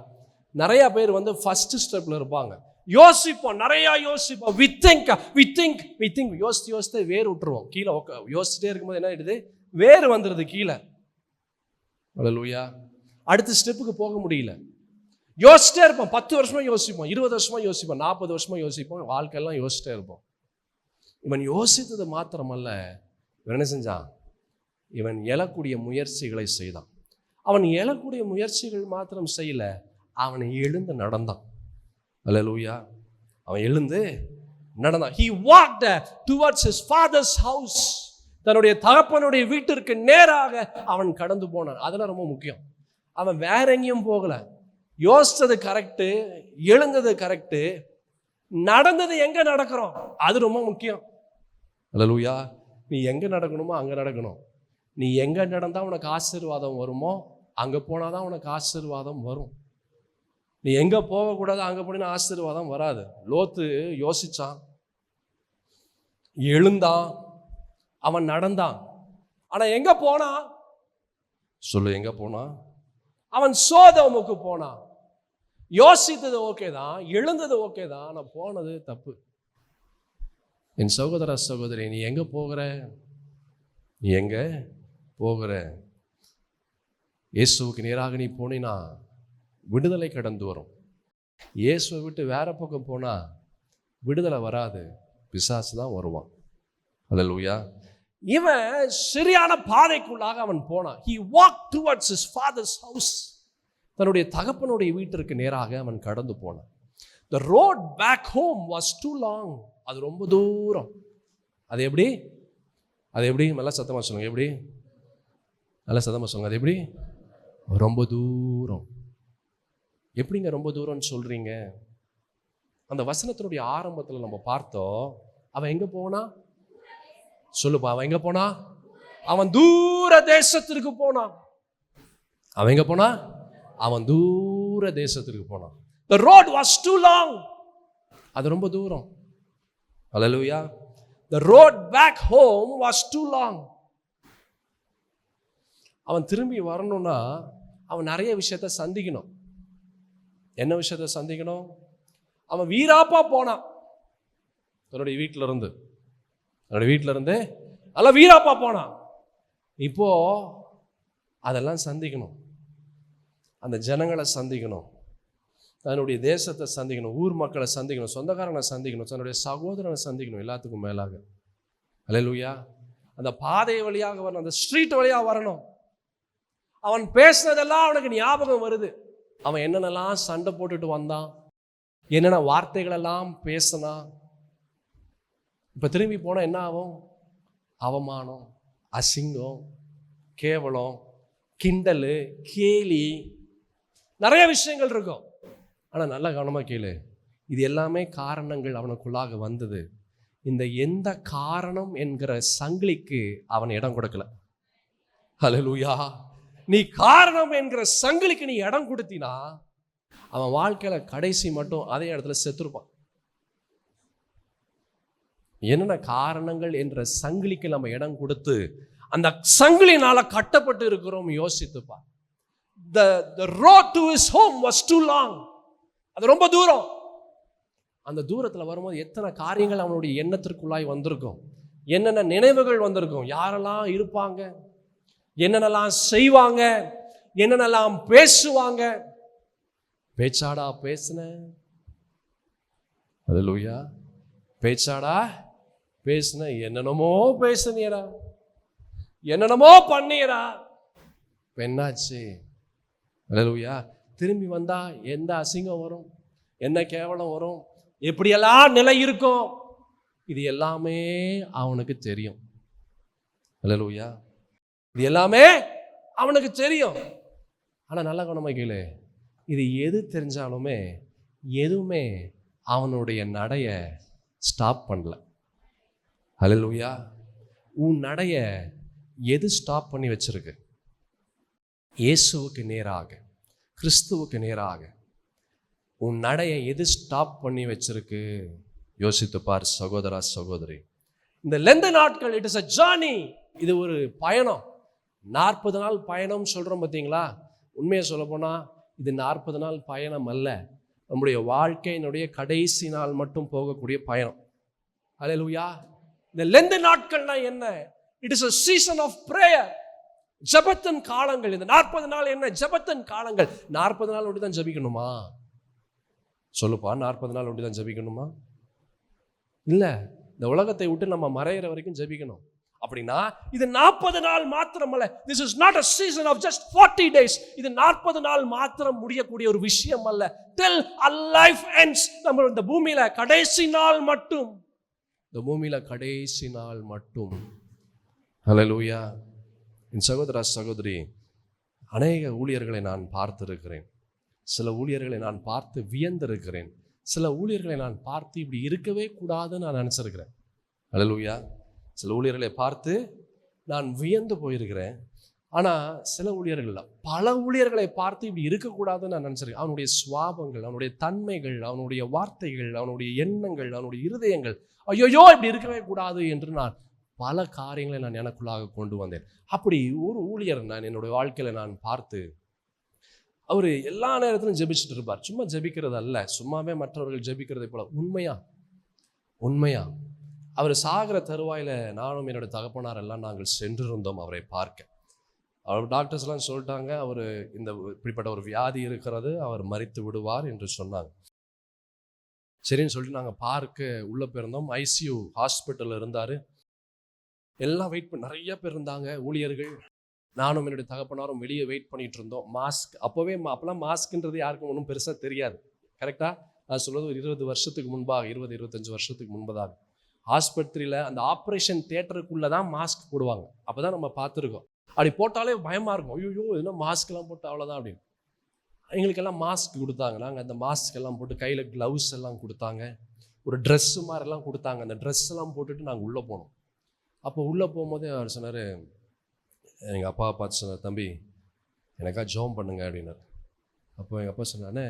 நிறைய பேர் ஃபர்ஸ்ட் ஸ்டெப்ல இருப்பாங்க. யோசிப்போம், நிறைய யோசிப்போம். we think யோசித்து வேறு விட்டுருவோம் கீழே. யோசிச்சுட்டே இருக்கும்போது என்ன ஆயிடுது? வேறு வந்துடுது கீழே. அல்லேலூயா. அடுத்த ஸ்டெப்புக்கு போக முடியல. யோசிச்சிட்டே இருப்போம். 10 வருஷமா யோசிப்போம், 20 வருஷமா யோசிப்போம், 40 வருஷமா யோசிப்போம். வாழ்க்கையெல்லாம் யோசிச்சிட்டே இருப்போம். இவன் யோசித்தது மாத்திரமல்ல, இவன் என்ன செஞ்சான்? இவன் எழக்கூடிய முயற்சிகளை செய்தான். அவன் எழக்கூடிய முயற்சிகள் மாத்திரம் செய்யல, அவனை எழுந்து நடந்தான். அல்லேலூயா. அவன் எழுந்து நடந்தான். He walked towards his father's house. தன்னுடைய தகப்பனுடைய வீட்டிற்கு நேராக அவன் கடந்து போனான். அதெல்லாம் ரொம்ப முக்கியம். அவன் வேற எங்கேயும் போகல. யோசித்தது கரெக்டு, எழுந்தது கரெக்டு, நடந்தது எங்க நடக்கிறோம் அது ரொம்ப முக்கியம். அல்லேலூயா. நீ எங்க நடக்கணுமோ அங்க நடக்கணும். நீ எங்க நடந்தா உனக்கு ஆசீர்வாதம் வருமோ அங்க போனாதான் உனக்கு ஆசீர்வாதம் வரும். நீ எங்க போகக்கூடாது அங்க போனா ஆசீர்வாதம் வராது. லோத்து யோசிச்சான், எழுந்தான், அவன் நடந்தான். ஆனா எங்க போனா? சொல்லு, எங்க போனா? அவன் சோதோமுக்கு போனான். யோசித்தது ஓகே தான், எழுந்தது ஓகே தான், ஆனா போனது தப்பு. என் சகோதர சகோதரி, நீ எங்க போகிற? நீ எங்க போகிற? இயேசுவுக்கு நேராக நீ போனினா விடுதலை கடந்து வரும். இயேசுவை விட்டு வேற பக்கம் போனா விடுதலை வராது, பிசாசு தான் வருவான். அல்லேலூயா. இவன் சரியான பாதைக்குள்ளாக அவன் போனான். He walked towards his father's house. தன்னுடைய தகப்பனுடைய வீட்டிற்கு நேராக அவன் கடந்து போனான். The road back home was too long. அது ரொம்ப தூரம். அது எப்படி? நல்லா சத்தமா சொல்லுங்க. எப்படி? நல்லா சத்தமா சொல்லுங்க. அது எப்படி? ரொம்ப தூரம். எப்படிங்க ரொம்ப தூரம்னு சொல்றீங்க? அந்த வசனத்தினுடைய ஆரம்பத்தில் நம்ம பார்த்தோம், அவன் எங்க போனா? சொல்லுப்பா, அவன் எங்க போனா? அவன் தூர தேசத்திற்கு போனான். அவன் எங்க போனா? அவன் தூர தேசத்திற்கு போனான். The road was too long. அது ரொம்ப தூரம். Hallelujah. The road back home was too long. அவன் திரும்பி வரணும்னா அவன் நிறைய விஷயத்தை சந்திக்கணும். என்ன விஷயத்தை சந்திக்கணும்? அவன் வீராப்பா போனான். தன்னுடைய வீட்டில இருந்து நல்லா வீராப்பா போனான். இப்போ அதெல்லாம் சந்திக்கணும். அந்த ஜனங்களை சந்திக்கணும், தன்னுடைய தேசத்தை சந்திக்கணும், ஊர் மக்களை சந்திக்கணும், சொந்தக்காரங்களை சந்திக்கணும், தன்னுடைய சகோதரனை சந்திக்கணும். எல்லாத்துக்கும் மேலாக அல்லேலூயா. அந்த பாதை வழியாக வரணும், அந்த ஸ்ட்ரீட் வழியாக வரணும். அவன் பேசினதெல்லாம் அவனுக்கு ஞாபகம் வருது. அவன் என்னென்னலாம் சண்டை போட்டுட்டு வந்தான், என்னென்ன வார்த்தைகள் எல்லாம் பேசினான். இப்போ திரும்பி போனால் என்ன ஆகும்? அவமானம், அசிங்கம், கேவலம், கிண்டல், கேலி, நிறைய விஷயங்கள் இருக்கும். ஆனால் நல்லா கவனமாக கேளு, இது எல்லாமே காரணங்கள் அவனுக்குள்ளாக வந்தது. இந்த எந்த காரணம் என்கிற சங்கிலிக்கு அவன் இடம் கொடுக்கல. ஹல்லேலூயா. நீ காரணம் என்கிற சங்கிலிக்கு நீ இடம் கொடுத்தினா அவன் வாழ்க்கையில கடைசி மட்டும் அதே இடத்துல செத்துருப்பான். என்னென்ன காரணங்கள் என்ற சங்கிலிக்கு நம்ம இடம் கொடுத்து அந்த சங்கிலினால கட்டப்பட்டு இருக்கிறோம் யோசித்துப்பா. The road to his home was too long. அது ரொம்ப தூரம். அந்த தூரத்தில் வரும்போது எத்தனை காரியங்கள் அவனுடைய எண்ணத்திற்குள்ளாய் வந்திருக்கும், என்னென்ன நினைவுகள் வந்திருக்கும், யாரெல்லாம் இருப்பாங்க, என்னென்னலாம் செய்வாங்க, என்னென்னலாம் பேசுவாங்க. பேச்சாடா பேசுன? அல்லேலூயா. பேச்சாடா பேசுன, என்னென்னமோ பேசுனியடா, என்னென்னமோ பண்ணியடா, என்னாச்சு? அல்லேலூயா. திரும்பி வந்தா எந்த அசிங்கம் வரும், என்ன கேவலம் வரும், எப்படியெல்லாம் நிலை இருக்கும், இது எல்லாமே அவனுக்கு தெரியும். அல்லேலூயா. இது எல்லாமே அவனுக்கு தெரியும். ஆனா நல்ல கவனமா கேளு, இது எது தெரிஞ்சாலுமே எதுவுமே அவனுடைய நடைய ஸ்டாப் பண்ணல. அல்லேலூயா. உன் நடைய எது ஸ்டாப் பண்ணி வச்சிருக்கு? இயேசுவுக்கு நேராக, கிறிஸ்துவுக்கு நேராக உன் நடைய எது ஸ்டாப் பண்ணி வச்சிருக்கு? யோசித்து பார் சகோதரா, சகோதரி. இந்த லெந்த நாட்கள், இட் இஸ் a journey. இது ஒரு பயணம். 40 நாள் பயணம் சொல்றோம் பார்த்தீங்களா? உண்மையை சொல்ல போனா இது 40 நாள் பயணம் அல்ல, நம்முடைய வாழ்க்கையினுடைய கடைசி நாள் மட்டும் போகக்கூடிய பயணம். அல்லேலூயா. இந்த லெந்த நாட்கள்னா என்ன? It is a season of prayer. ஜெபத்தின் காலங்கள். இந்த 40 நாள் என்ன? ஜெபத்தின் காலங்கள். 40 நாள் ஒட்டி தான் ஜெபிக்கணுமா? சொல்லுப்பா, 40 நாள் ஒட்டி தான் ஜெபிக்கணுமா? இல்ல, இந்த உலகத்தை விட்டு நம்ம மறையிற வரைக்கும் ஜெபிக்கணும். அப்படின்னா இது 40 நாள் மாத்திரமல்ல. This is not a season of just 40 days. இது 40 நாள் மாத்திரம் முடியக்கூடிய ஒரு விஷயம் அல்ல. Till our life ends. நம்ம இந்த பூமியில கடைசி நாள் மட்டும், இந்த பூமியில கடைசி நாள் மட்டும். ஹல்லேலூயா. என் சகோதரா, சகோதரி, அநேக ஊழியர்களை நான் பார்த்திருக்கிறேன். சில ஊழியர்களை நான் பார்த்து வியந்திருக்கிறேன். சில ஊழியர்களை நான் பார்த்து இப்படி இருக்கவே கூடாதுன்னு நான் நினச்சிருக்கிறேன். ஹல்லேலூயா. சில ஊழியர்களை பார்த்து நான் வியந்து போயிருக்கிறேன். ஆனால் சில ஊழியர்கள், பல ஊழியர்களை பார்த்து இப்படி இருக்கக்கூடாதுன்னு நான் நினச்சிருக்கேன். அவனுடைய சுவாபங்கள், அவனுடைய தன்மைகள், அவனுடைய வார்த்தைகள், அவனுடைய எண்ணங்கள், அவனுடைய இருதயங்கள், ஐயோயோ இப்படி இருக்கவே கூடாது என்று நான் பல காரியங்களை நான் எனக்குள்ளாக கொண்டு வந்தேன். அப்படி ஒரு ஊழியர் நான் என்னுடைய வாழ்க்கையில் நான் பார்த்து, அவர் எல்லா நேரத்திலும் ஜெபிச்சுட்டு இருப்பார். சும்மா ஜெபிக்கிறது அல்ல, சும்மாவே மற்றவர்கள் ஜெபிக்கிறதை போல உண்மையா அவர் சாகிற தருவாயில் நானும் என்னுடைய தகப்பனார் எல்லாம் நாங்கள் சென்றிருந்தோம் அவரை பார்க்க. அவர் டாக்டர்ஸ்லாம் சொல்லிட்டாங்க, அவர் இந்த இப்படிப்பட்ட ஒரு வியாதி இருக்கிறது, அவர் மரித்து விடுவார் என்று சொன்னாங்க. சரின்னு சொல்லிட்டு நாங்கள் பார்க்க உள்ளே போயிருந்தோம். ஐசியூ ஹாஸ்பிட்டலில் இருந்தார். எல்லாம் வெயிட் பண்ணி, நிறைய பேர் இருந்தாங்க ஊழியர்கள். நானும் என்னுடைய தகப்பனாரும் வெளியே வெயிட் பண்ணிட்டு இருந்தோம். மாஸ்க் அப்போல்லாம் மாஸ்க்ன்றது யாருக்கும் ஒன்றும் பெருசாக தெரியாது. கரெக்டாக நான் சொல்வது ஒரு 20 வருஷத்துக்கு முன்பாக, 20-25 வருஷத்துக்கு முன்பதாக ஆஸ்பத்திரியில் அந்த ஆப்ரேஷன் தியேட்டருக்குள்ளே தான் மாஸ்க் போடுவாங்க. அப்போ தான் நம்ம பார்த்துருக்கோம். அப்படி போட்டாலே பயமாக இருக்கும், ஐயோ என்ன மாஸ்க்லாம் போட்டு அவ்வளோதான் அப்படின்னு. எங்களுக்கெல்லாம் மாஸ்க் கொடுத்தாங்க. நாங்கள் அந்த மாஸ்க் எல்லாம் போட்டு, கையில் க்ளவுஸ் எல்லாம் கொடுத்தாங்க, ஒரு ட்ரெஸ்ஸு மாதிரிலாம் கொடுத்தாங்க. அந்த ட்ரெஸ் எல்லாம் போட்டுட்டு நாங்கள் உள்ளே போனோம். அப்போ உள்ளே போகும்போதே அவர் சொன்னார், எங்கள் அப்பாவை பார்த்து சொன்னார், தம்பி எனக்கா ஜெபம் பண்ணுங்க அப்படின்னார். அப்போ எங்கள் அப்பா சொன்னானே,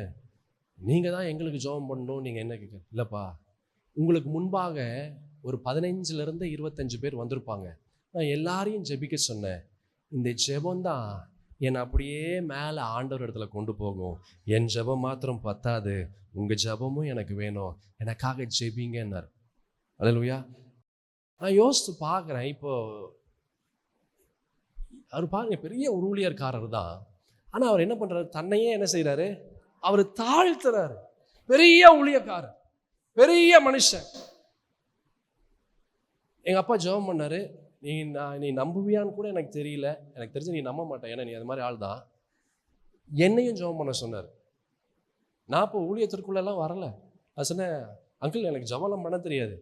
நீங்கள் தான் எங்களுக்கு ஜெபம் பண்ணணும், நீங்கள் என்ன கேட்க? இல்லைப்பா, உங்களுக்கு முன்பாக ஒரு 15லேருந்து 25 பேர் வந்திருப்பாங்க, நான் எல்லாரையும் ஜெபிக்க சொன்னேன். இந்த ஜெபந்தான் என்னை அப்படியே மேலே ஆண்டவர் இடத்துல கொண்டு போகும். என் ஜெபம் மாத்திரம் பத்தாது, உங்கள் ஜெபமும் எனக்கு வேணும், எனக்காக ஜெபிங்கன்னார். அல்லேலூயா. நான் யோசித்து பார்க்குறேன், இப்போ அவர் பாருங்க, பெரிய ஒரு ஊழியர்காரர் தான். ஆனால் அவர் என்ன பண்ணுறாரு? தன்னையே என்ன செய்கிறாரு? அவர் தாழ்த்துறாரு. பெரிய ஊழியர்காரர், பெரிய மனுஷன். எங்கள் அப்பா ஜெபம் பண்ணார். நீ நம்புவியான்னு கூட எனக்கு தெரியல, எனக்கு தெரிஞ்சு நீ நம்ப மாட்டேன், ஏன்னா நீ அது மாதிரி ஆள் தான். என்னையும் ஜெபம் பண்ண சொன்னார். நான் இப்போ ஊழியத்திற்குள்ளெல்லாம் வரல. நான் சொன்னேன், அங்கிள் எனக்கு ஜெபம்லாம் பண்ண தெரியாது.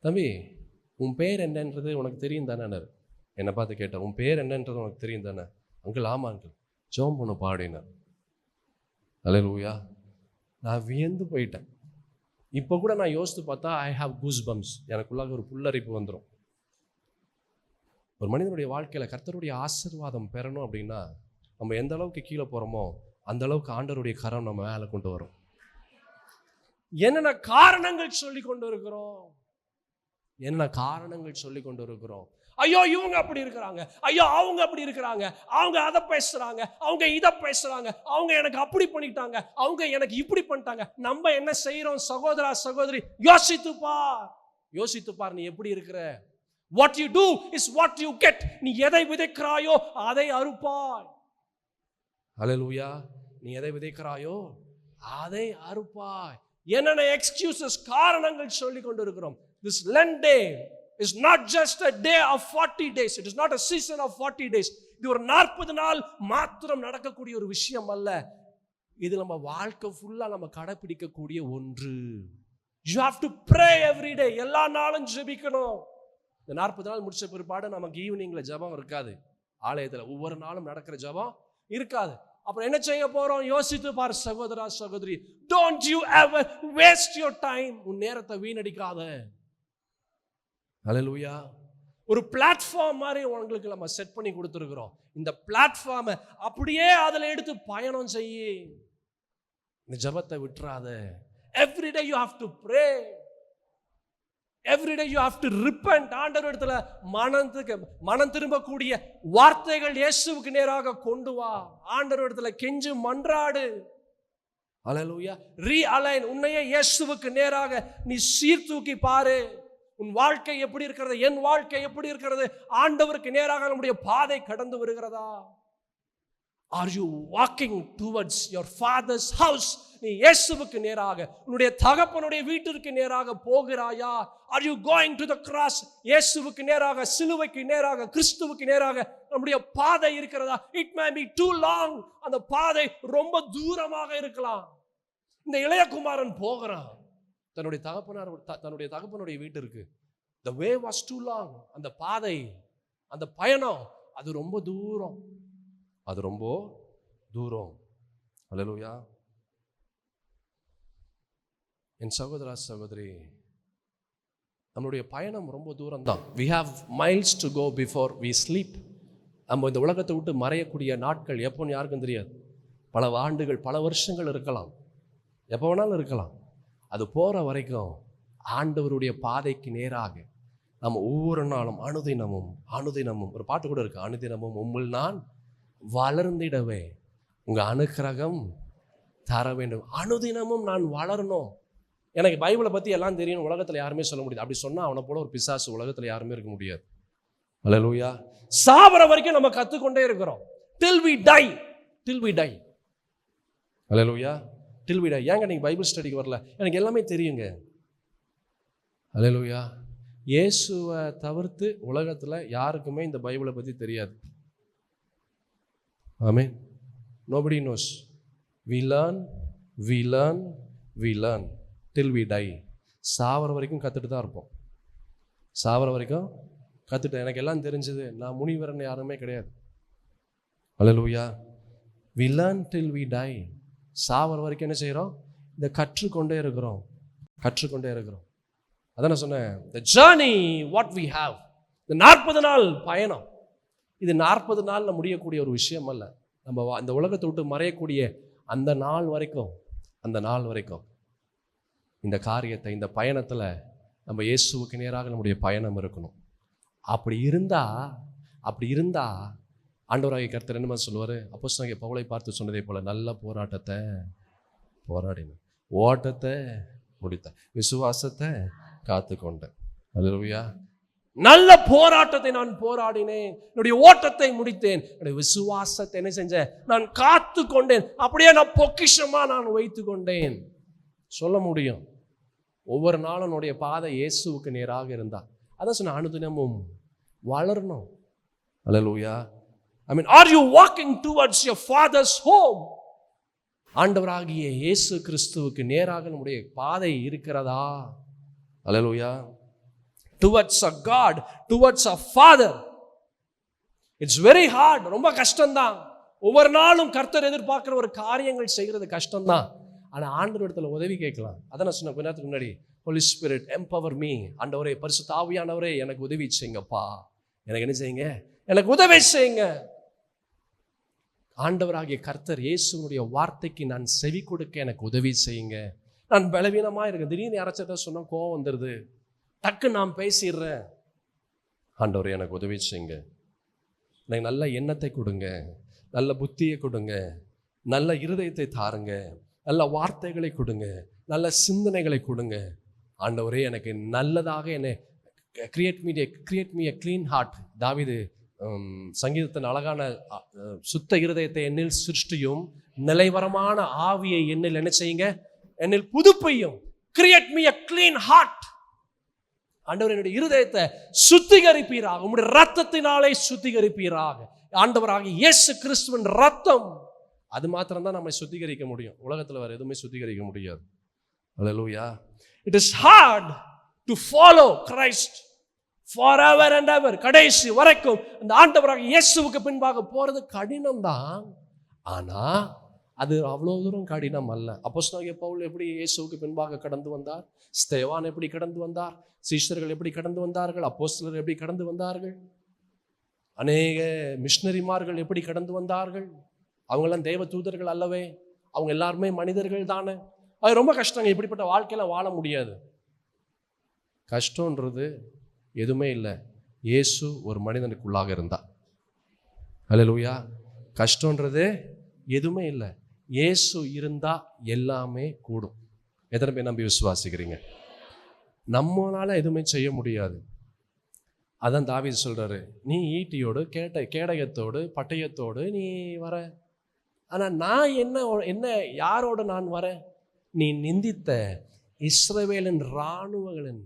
தம்பி உன் பேர் என்னன்றது உனக்கு தெரியும் தானே? என்னை பார்த்து கேட்டார், உன் பேர் என்னன்றது உனக்கு தெரியும் தானே? அங்கிள் ஆமாம் அங்கிள், ஜெபம் பண்ண பாடினார். அல்லேலூயா. நான் வியந்து போயிட்டேன். இப்போ கூட நான் யோசித்து பார்த்தா ஐ ஹாவ் கூஸ் பம்ப்ஸ், எனக்குள்ளாக ஒரு புல்லரிப்பு வந்துடும். ஒரு மனிதனுடைய வாழ்க்கையில் கர்த்தருடைய ஆசீர்வாதம் பெறணும் அப்படின்னா நம்ம எந்த அளவுக்கு கீழே போகிறோமோ அந்த அளவுக்கு ஆண்டவருடைய கரம் நம்ம மேலே கொண்டு வரும். என்னென்ன காரணங்கள் சொல்லி கொண்டு இருக்கிறோம், என்ன காரணங்கள் சொல்லி கொண்டு இருக்கிறோம்? ஐயோ இவங்க அப்படி இருக்கிறாங்க, ஐயோ அவங்க அப்படி இருக்கிறாங்க, அவங்க அதை பேசுறாங்க, அவங்க இதை பேசுறாங்க, அவங்க எனக்கு அப்படி பண்ணிட்டாங்க, அவங்க எனக்கு இப்படி பண்ணிட்டாங்க. நம்ம என்ன செய்யறோம் சகோதரா, சகோதரி? யோசித்து பார், நீ எப்படி இருக்கிற? What you do is what you get. நீ எதை விதைக்கிறாயோ அதை அறுப்பாய். ஹல்லேலூயா. நீ எதை விதைக்கிறாயோ அதை அறுப்பாய். என்னென்ன எக்ஸ்கியூசஸ், காரணங்கள் சொல்லி கொண்டு இருக்கிறோம். This Lent day is not just a day of 40 days. It is not a season of 40 days. இது ஒரு 40 நாள் மாத்திரம் நடக்கக்கூடிய ஒரு விஷயம் அல்ல. இது நம்ம வாழ்க்கை ஃபுல்லா நம்ம கடைபிடிக்கக்கூடிய ஒன்று. You have to pray every day. எல்லா நாளும் ஜெபிக்கணும். இந்த 40 நாள் முடிச்ச பிற்பாடு நமக்கு ஈவினிங்ல ஜெபம் இருக்காது. ஆலயத்துல ஒவ்வொரு நாளும் நடக்கிற ஜெபம் இருக்காது. அப்புறம் என்ன செய்ய போறோம் யோசித்து பார் சகோதரா சகோதரி. Don't you ever waste your time. உன் நேரத்தை வீணடிக்காத. ஹல்லேலூயா. ஒரு பிளாட்ஃபார்ம் மாதிரி உங்களுக்கு நம்ம செட் பண்ணி கொடுத்துருக்கிறோம். இந்த பிளாட்ஃபார்மை அப்படியே அதில் எடுத்து பயணம் செய்ய. இந்த ஜெபத்தை விட்டுறாத. Every day you have to pray. Every day you have to repent. ஆண்டவர் இடத்துல மனம் திரும்பக்கூடிய வார்த்தைகள் இயேசுவுக்கு நேராக கொண்டு வா. ஆண்டவர் இடத்துல கெஞ்சு மன்றாடு. ஹல்லேலூயா. ரீஅலைன். உன்னையே இயேசுவுக்கு நேராக நீ சீர்தூக்கி பாரு. உன் வாழ்க்கை எப்படி இருக்கிறது, என் வாழ்க்கை எப்படி இருக்கிறது, ஆண்டவருக்கு நேராக நம்முடைய பாதை கடந்து வருகிறதா? Are you walking towards your father's house? நீ இயேசுவுக்கு நேராக, உன்னுடைய தகப்பனுடைய வீட்டிற்கு நேராக போகிறாயா? Are you going to the cross? இயேசுவுக்கு நேராக, சிலுவைக்கு நேராக, கிறிஸ்துவுக்கு நேராக நம்முடைய பாதை இருக்கிறதா? It may be too long. அந்த பாதை ரொம்ப தூரமாக இருக்கலாம். இந்த இளையகுமாரன் போகிறான் தன்னுடைய தகப்பனுடைய வீட்டிற்கு. The way was too long. அந்த பாதை, அந்த பயணம் அது ரொம்ப தூரம். அது ரொம்ப தூரம். ஹல்லேலூயா. என் சகோதரா சகோதரி, நம்மளுடைய பயணம் ரொம்ப தூரம் தான். We have miles to go before we sleep. நம்ம இந்த உலகத்தை விட்டு மறையக்கூடிய நாட்கள் எப்போன்னு யாருக்கும் தெரியாது. பல ஆண்டுகள், பல வருஷங்கள் இருக்கலாம், எப்போ வேணாலும் இருக்கலாம். அது போகிற வரைக்கும் ஆண்டவருடைய பாதைக்கு நேராக நம்ம ஒவ்வொரு நாளும் அனுதினமும் ஒரு பாட்டு கூட இருக்கு, அனுதினமும் உம்மில் நான் வளர்ந்திடவே உங்க அனுக்கிரகம் தர வேண்டும். அனுதினமும் நான் வளரணும். எனக்கு பைபிளை பற்றி எல்லாம் தெரியும் உலகத்தில் யாருமே சொல்ல முடியாது. அப்படி சொன்னால் அவனை போல ஒரு பிசாசு உலகத்தில் யாருமே இருக்க முடியாது. ஹல்லேலூயா. சாவர வரைக்கும் நம்ம கற்றுக்கொண்டே இருக்கிறோம். till we die. Hallelujah. till we die. ஏங்க நீங்கள் பைபிள் ஸ்டடிக்கு வரல? எனக்கு எல்லாமே தெரியுங்க. ஹல்லேலூயா. இயேசுவை தவிர்த்து உலகத்தில் யாருக்குமே இந்த பைபிளை பற்றி தெரியாது. ஆமென். nobody knows. we learn till we die. சாவர வரைக்கும் கற்றுட்டு தான் இருப்போம். சாவர வரைக்கும் கற்றுட்டு எனக்கு எல்லாம் தெரிஞ்சது, நான் முனிவரன் யாருமே கிடையாது. ஹல்லேலூயா. we learn till we die. சாவர வரைக்கும் என்ன செய்கிறோம்? இந்த கற்றுக்கொண்டே இருக்கிறோம். அதான் நான் சொன்னேன், the journey what we have. இந்த 40 நாள் பயணம், இது 40 நாளில் முடியக்கூடிய ஒரு விஷயம் அல்ல. நம்ம அந்த உலகத்தை விட்டு மறையக்கூடிய அந்த நாள் வரைக்கும் இந்த காரியத்தை, இந்த பயணத்தில் நம்ம இயேசுவுக்கு நேராக நம்முடைய பயணம் இருக்கணும். அப்படி இருந்தா ஆண்டவராகிய கர்த்தர் என்னமா சொல்லுவார்? அப்போஸ்தலனாகிய பவுலை பார்த்து சொன்னதே போல, நல்ல போராட்டத்தை போராடினேன், ஓட்டத்தை முடித்தேன், விசுவாசத்தை காத்துக்கொண்டேன். ஹல்லேலூயா. நல்ல போராட்டத்தை நான் போராடினேன், என்னுடைய ஓட்டத்தை முடித்தேன், என்னுடைய விசுவாசத்தை என்ன செஞ்சேன்? நான் காத்து கொண்டேன். அப்படியே நான் பொக்கிஷமா நான் வைத்து கொண்டேன். சொல்ல முடியும். ஒவ்வொரு நாளும் என்னுடைய பாதை இயேசுவுக்கு நேராக இருந்தா. அதான் சொன்ன, அனுதினமும் வளரணும். ஹல்லேலூயா. I mean, are you walking towards your father's home? ஆண்டவராகிய இயேசு கிறிஸ்துவுக்கு நேராக நம்முடைய பாதை இருக்கிறதா? ஹல்லேலூயா. Towards a God, towards a father. It's very hard. ரொம்ப கஷ்டம்தான். ஒவ்வொரு நாளும் கர்த்தர் எதிர்பார்க்கிற ஒரு காரியங்கள் செய்கிறது கஷ்டம்தான். ஆனால் ஆண்டவர் இடத்துல உதவி கேட்கலாம். அதான் நான் சொன்ன கொஞ்ச நேரத்துக்கு முன்னாடி, Holy Spirit empower me. ஆண்டவரே, பரிசுத்த ஆவியானவரே எனக்கு உதவி செய்யுங்கப்பா. எனக்கு என்ன செய்யுங்க? எனக்கு உதவி செய்யுங்க. ஆண்டவராகிய கர்த்தர் இயேசுனுடைய வார்த்தைக்கு நான் செவி கொடுக்க எனக்கு உதவி செய்யுங்க. நான் பலவீனமாக இருக்கேன், திடீர்னு யாராச்சும் சொன்னால் கோவம் வந்துடுது, டக்கு நான் பேசிடுறேன். ஆண்டவரே எனக்கு உதவி செய்யுங்க. எனக்கு நல்ல எண்ணத்தை கொடுங்க, நல்ல புத்தியை கொடுங்க, நல்ல இருதயத்தை தாருங்க, நல்ல வார்த்தைகளை கொடுங்க, நல்ல சிந்தனைகளை கொடுங்க. ஆண்டவரே எனக்கு நல்லதாக என்னை create me a clean heart. தாவீது சங்கீதத்தின் அழகான சுத்த இருதயத்தை என்னில் சிருஷ்டியும், நிலைவரமான ஆவியை என்னில் என்ன செய்யுங்க? என்னில் புதுப்பையும். Create me a clean heart. ஆண்டவர் என்னுடைய இருதயத்தை சுத்திகரிப்பீராக, உம்முடைய ரத்தத்தினாலே சுத்திகரிப்பீராக. ஆண்டவராகிய இயேசு கிறிஸ்துவின் ரத்தம் அது மாத்திரம் தான் நம்மை சுத்திகரிக்க முடியும். உலகத்தில் வேற எதுவுமே சுத்திகரிக்க முடியாது. ஹல்லேலூயா. It is hard to follow Christ forever and ever. கடைசி வரைக்கும் அந்த ஆண்டவராகிய இயேசுவுக்கு பின்பாக போறது கடினம் தான். ஆனா அது அவ்வளவு தூரம் கடினம் அல்ல. அப்போஸ்தலனாகிய பவுல் எப்படி இயேசுவுக்கு பின்பாக கடந்து வந்தார், ஸ்தேவான் எப்படி கடந்து வந்தார், சீஷர்கள் எப்படி கடந்து வந்தார்கள், அப்போஸ்தலர் எப்படி கடந்து வந்தார்கள், அநேக மிஷனரிமார்கள் எப்படி கடந்து வந்தார்கள். அவங்கெல்லாம் தேவ தூதர்கள் அல்லவே, அவங்க எல்லாருமே மனிதர்கள் தானே. அது ரொம்ப கஷ்டங்க. இப்படிப்பட்ட வாழ்க்கையெல்லாம் வாழ முடியாது. கஷ்டன்றது எதுவுமே இல்லை. இயேசு ஒரு மனிதனுக்குள்ளாக இருந்தா. ஹல்லேலூயா. கஷ்டன்றது எதுவுமே இல்லை. இயேசு இருந்தா எல்லாமே கூடும். எத்தனை பேர் நம்பி விசுவாசிக்கிறீங்க? நம்மளால எதுவுமே செய்ய முடியாது. அதான் தாவீது சொல்றாரு, நீ ஈட்டியோடு கேடயத்தோடு பட்டயத்தோடு நீ வர, ஆனா நான் என்ன யாரோடு நான் வரேன்? நீ நிந்தித்த இஸ்ரவேலின் இராணுவங்களின்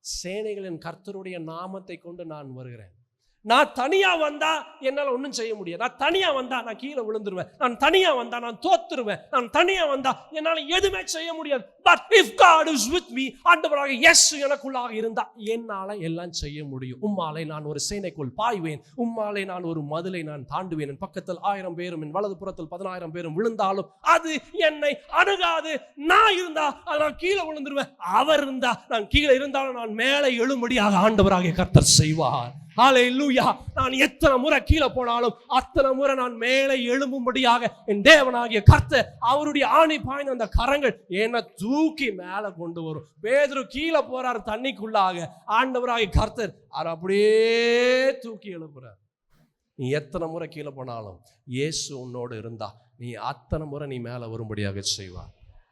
சேனைகளின் கர்த்தருடைய நாமத்தை கொண்டு நான் வருகிறேன். நான் தனியா வந்தா என்னால ஒன்றும் செய்ய முடியாது. நான் தனியா வந்தா நான் கீழே விழுந்துருவேன். நான் தனியா வந்தா நான் தோத்துருவேன். நான் தனியா வந்தா என்னால எதுவுமே செய்ய முடியாது. But if God is with me, ஆண்டவராக இயேசு எனக்குள்ளாக இருந்தா என்னால எல்லாம் செய்ய முடியும். உம்மாலே நான் ஒரு சேனைக்குள் பாய்வேன், உம்மாலே நான் ஒரு மதிலை நான் தாண்டுவேன். என் பக்கத்தில் 1000 பேரும் என் வலது புறத்தில் 10000 பேரும் விழுந்தாலும் அது என்னை அணுகாது. நான் இருந்தா நான் கீழே விழுந்துருவேன். அவர் இருந்தா நான் கீழே இருந்தாலும் நான் மேலே எழும்படியாக ஆண்டவராகிய கர்த்தர் செய்வார். ஹல்லேலூயா. நான் எத்தனை முறை கீழே போனாலும் அத்தனை முறை நான் மேலே எழும்பும்படியாக என் தேவனாகிய கர்த்தர் அவருடைய ஆணி பாய்ந்த அந்த கரங்கள் என்னை தூக்கி மேலே கொண்டு வரும். பேதுரு கீழே போறார் தண்ணிக்குள்ளாக, ஆண்டவராகிய கர்த்தர் அவர் அப்படியே தூக்கி எழுப்புறார். நீ எத்தனை முறை கீழே போனாலும் இயேசு உன்னோடு இருந்தா நீ அத்தனை முறை நீ மேலே வரும்படியாக செய்வார்.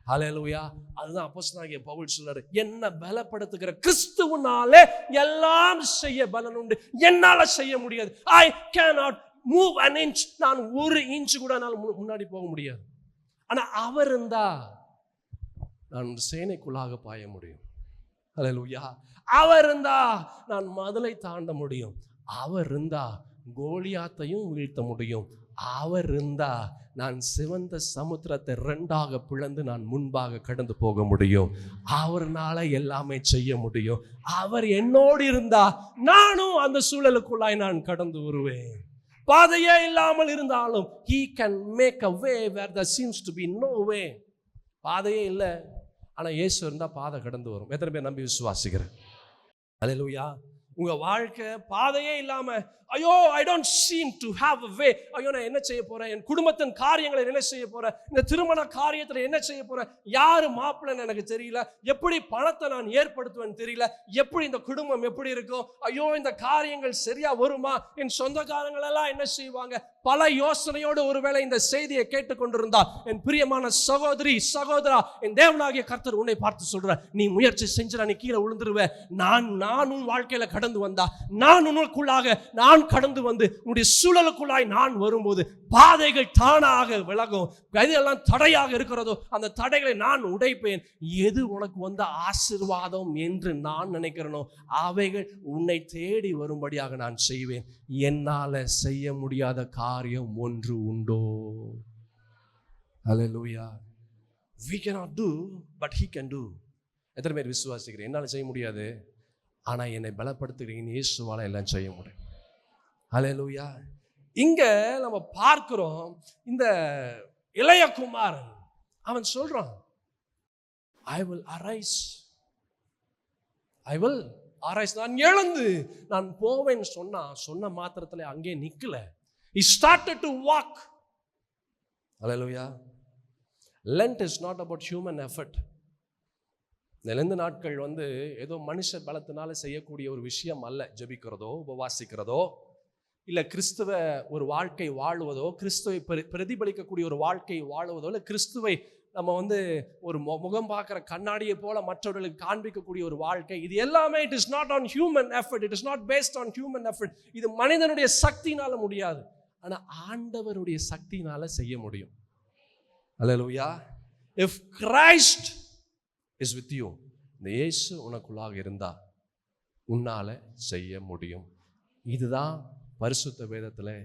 ஹல்லேலூயா. அதுதான் அப்போஸ்தலனாகிய பவுல் சொல்றாரு, என்ன பலப்படுத்துகிற கிறிஸ்துவினாலே எல்லாம் செய்ய பலன் உண்டு. என்னால செய்ய முடியாது. I cannot move an inch. நான் ஒரு இன்ச் கூட முன்னாடி போக முடியாது. ஆனா அவர் இருந்தா நான் சேனைக்குள்ளாக பாய முடியும். ஹல்லேலூயா. அவர் இருந்தா நான் மதிலை தாண்ட முடியும். அவர் இருந்தா கோலியாத்தையும் வீழ்த்த முடியும். அவர் இருந்தா நான் சிவந்த சமுத்திரத்தை 2ஆக பிளந்து நான் முன்பாக கடந்து போக முடியும். அவர்னால எல்லாமே செய்ய முடியும். அவர் என்னோடு இருந்தா நானும் அந்த சூழலுக்குள்ளாய் நான் கடந்து வருவேன். பாதையே இல்லாமல் இருந்தாலும் he can make a way where there seems to be no way. பாதையே இல்லை, ஆனா இயேசு இருந்தா பாதை கடந்து வரும். எத்தனை பேர் நம்பி விசுவாசிக்கிறேன்? ஹல்லேலூயா. உங்க வாழ்க்கை பாதையே இல்லாம ஐயோ I don't seem to have a way. ஐயோ நான் என்ன செய்ய போறேன்? என் குடும்பத்தின் காரியங்களை என்ன செய்ய போறேன்? இந்த திருமண காரியத்தில் என்ன செய்ய போறேன்? யாரு மாப்பிள்ளைன்னு எனக்கு தெரியல. எப்படி பணத்தை நான் ஏற்படுத்துவேன்னு தெரியல. எப்படி இந்த குடும்பம் எப்படி இருக்கும்? ஐயோ இந்த காரியங்கள் சரியா வருமா? என் சொந்தக்காரங்கள் எல்லாம் என்ன செய்வாங்க? பல யோசனையோடு ஒருவேளை இந்த செய்தியை கேட்டுக்கொண்டிருந்தால் என் பிரியமான சகோதரி சகோதரா, என் தேவனாகிய கர்த்தர் உன்னை பார்த்து சொல்ற, நீ முயற்சி செஞ்சா நீ கீழே விழுந்துருவேன். நான் உன் வாழ்க்கையில கடந்து வந்தா, நான் உனக்குள்ளாக நான் கடந்து வந்து உன்னுடைய சூழலுக்குள்ளாய் நான் வரும்போது பாதைகள் தானாக விலகும். எதெல்லாம் தடையாக இருக்கிறதோ அந்த தடைகளை நான் உடைப்பேன். எது உனக்கு வந்த ஆசீர்வாதம் என்று நான் நினைக்கிறேனோ அவைகள் உன்னை தேடி வரும்படியாக நான் செய்வேன். என்னால செய்ய முடியாத காரியம் ஒன்று உண்டோ? ஹல்லேலூயா. We cannot do but he can do. எத்தனை பேர் விசுவாசிக்கிறேன்? என்னால செய்ய முடியாது, ஆனா என்னை பலப்படுத்துகிறீங்க இயேசுவால எல்லாம் செய்ய முடியும். ஹல்லேலூயா. இங்க நம்ம பார்க்கிறோம், இந்த இளைய குமாரன் அவன் சொல்றான், I will arise. நான் எழுந்து நான் போவேன் சொன்ன மாத்திரத்துல அங்கே நிக்கல. He started to walk. Hallelujah. Lent is not about human effort. இந்த லெந்து நாட்கள் ஏதோ மனுஷ பலத்தினால செய்யக்கூடிய ஒரு விஷயம் அல்ல. ஜெபிக்கிறதோ உபவாசிக்கிறதோ இல்லை கிறிஸ்துவ ஒரு வாழ்க்கை வாழுவதோ, கிறிஸ்துவை பிரதிபலிக்கக்கூடிய ஒரு வாழ்க்கை வாழுவதோ, இல்லை கிறிஸ்துவை நம்ம ஒரு முகம் பார்க்குற கண்ணாடியை போல மற்றவர்களுக்கு காண்பிக்கக்கூடிய ஒரு வாழ்க்கை, இது எல்லாமே it is not on human effort. It is not based on human effort. இது மனிதனுடைய சக்தினால முடியாது, ஆனால் ஆண்டவருடைய சக்தினால செய்ய முடியும். ஹல்லேலூயா. If Christ is with you. இந்த இயேசு உனக்குள்ளாக இருந்தா உன்னால செய்ய முடியும். இதுதான் பரிசுத்த வேதத்தில்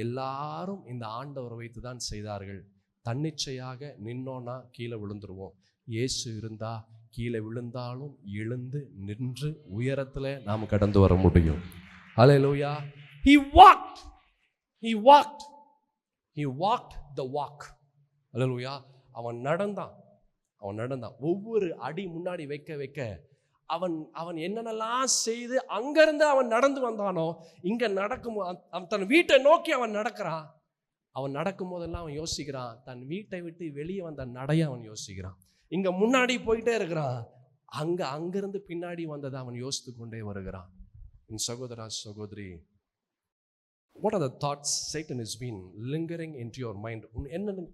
எல்லாரும் இந்த ஆண்டவரை வைத்து தான் செய்தார்கள். தன்னிச்சையாக நின்னோன்னா கீழே விழுந்துருவோம். இயேசு இருந்தா கீழே விழுந்தாலும் எழுந்து நின்று உயரத்தில் நாம் கடந்து வர முடியும். ஹல்லேலூயா. He walked the walk. ஹல்லேலூயா. அவன் நடந்தான். ஒவ்வொரு அடி முன்னாடி வைக்க அவன் என்னென்னலாம் செய்து அங்கிருந்து அவன் நடந்து வந்தானோ, இங்க நடக்கும் அவன் தன் வீட்டை நோக்கி அவன் நடக்கிறான். அவன் நடக்கும் போதெல்லாம் அவன் யோசிக்கிறான், தன் வீட்டை விட்டு வெளியே வந்த நடைய அவன் யோசிக்கிறான். இங்க முன்னாடி போயிட்டே இருக்கிறான், அங்கிருந்து பின்னாடி வந்ததை அவன் யோசித்து கொண்டே வருகிறான். என் சகோதரா சகோதரி, what are the thoughts Satan has been lingering into your mind?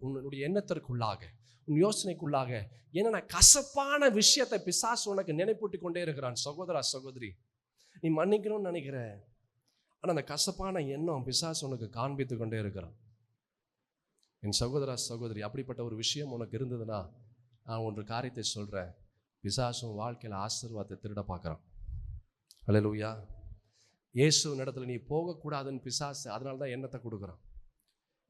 உன்னுடைய எண்ணத்திற்குள்ளாக, உன் யோசனைக்குள்ளாக என்னென்ன கசப்பான விஷயத்தை பிசாசு உனக்கு நினைப்பூட்டி கொண்டே இருக்கிறான். சகோதரா சகோதரி, நீ மன்னிக்கணும்னு நினைக்கிற, ஆனால் அந்த கசப்பான எண்ணம் பிசாசு உனக்கு காண்பித்து கொண்டே இருக்கிறான். என் சகோதரா சகோதரி, அப்படிப்பட்ட ஒரு விஷயம் உனக்கு இருந்ததுன்னா நான் ஒன்று காரியத்தை சொல்கிறேன். பிசாசும் வாழ்க்கையில் ஆசீர்வாதத்தை திருட பார்க்குறான். ஹல்லேலூயா. இயேசுவின் இடத்துல நீ போகக்கூடாதுன்னு பிசாசு அதனால தான் எண்ணத்தை கொடுக்குறான்.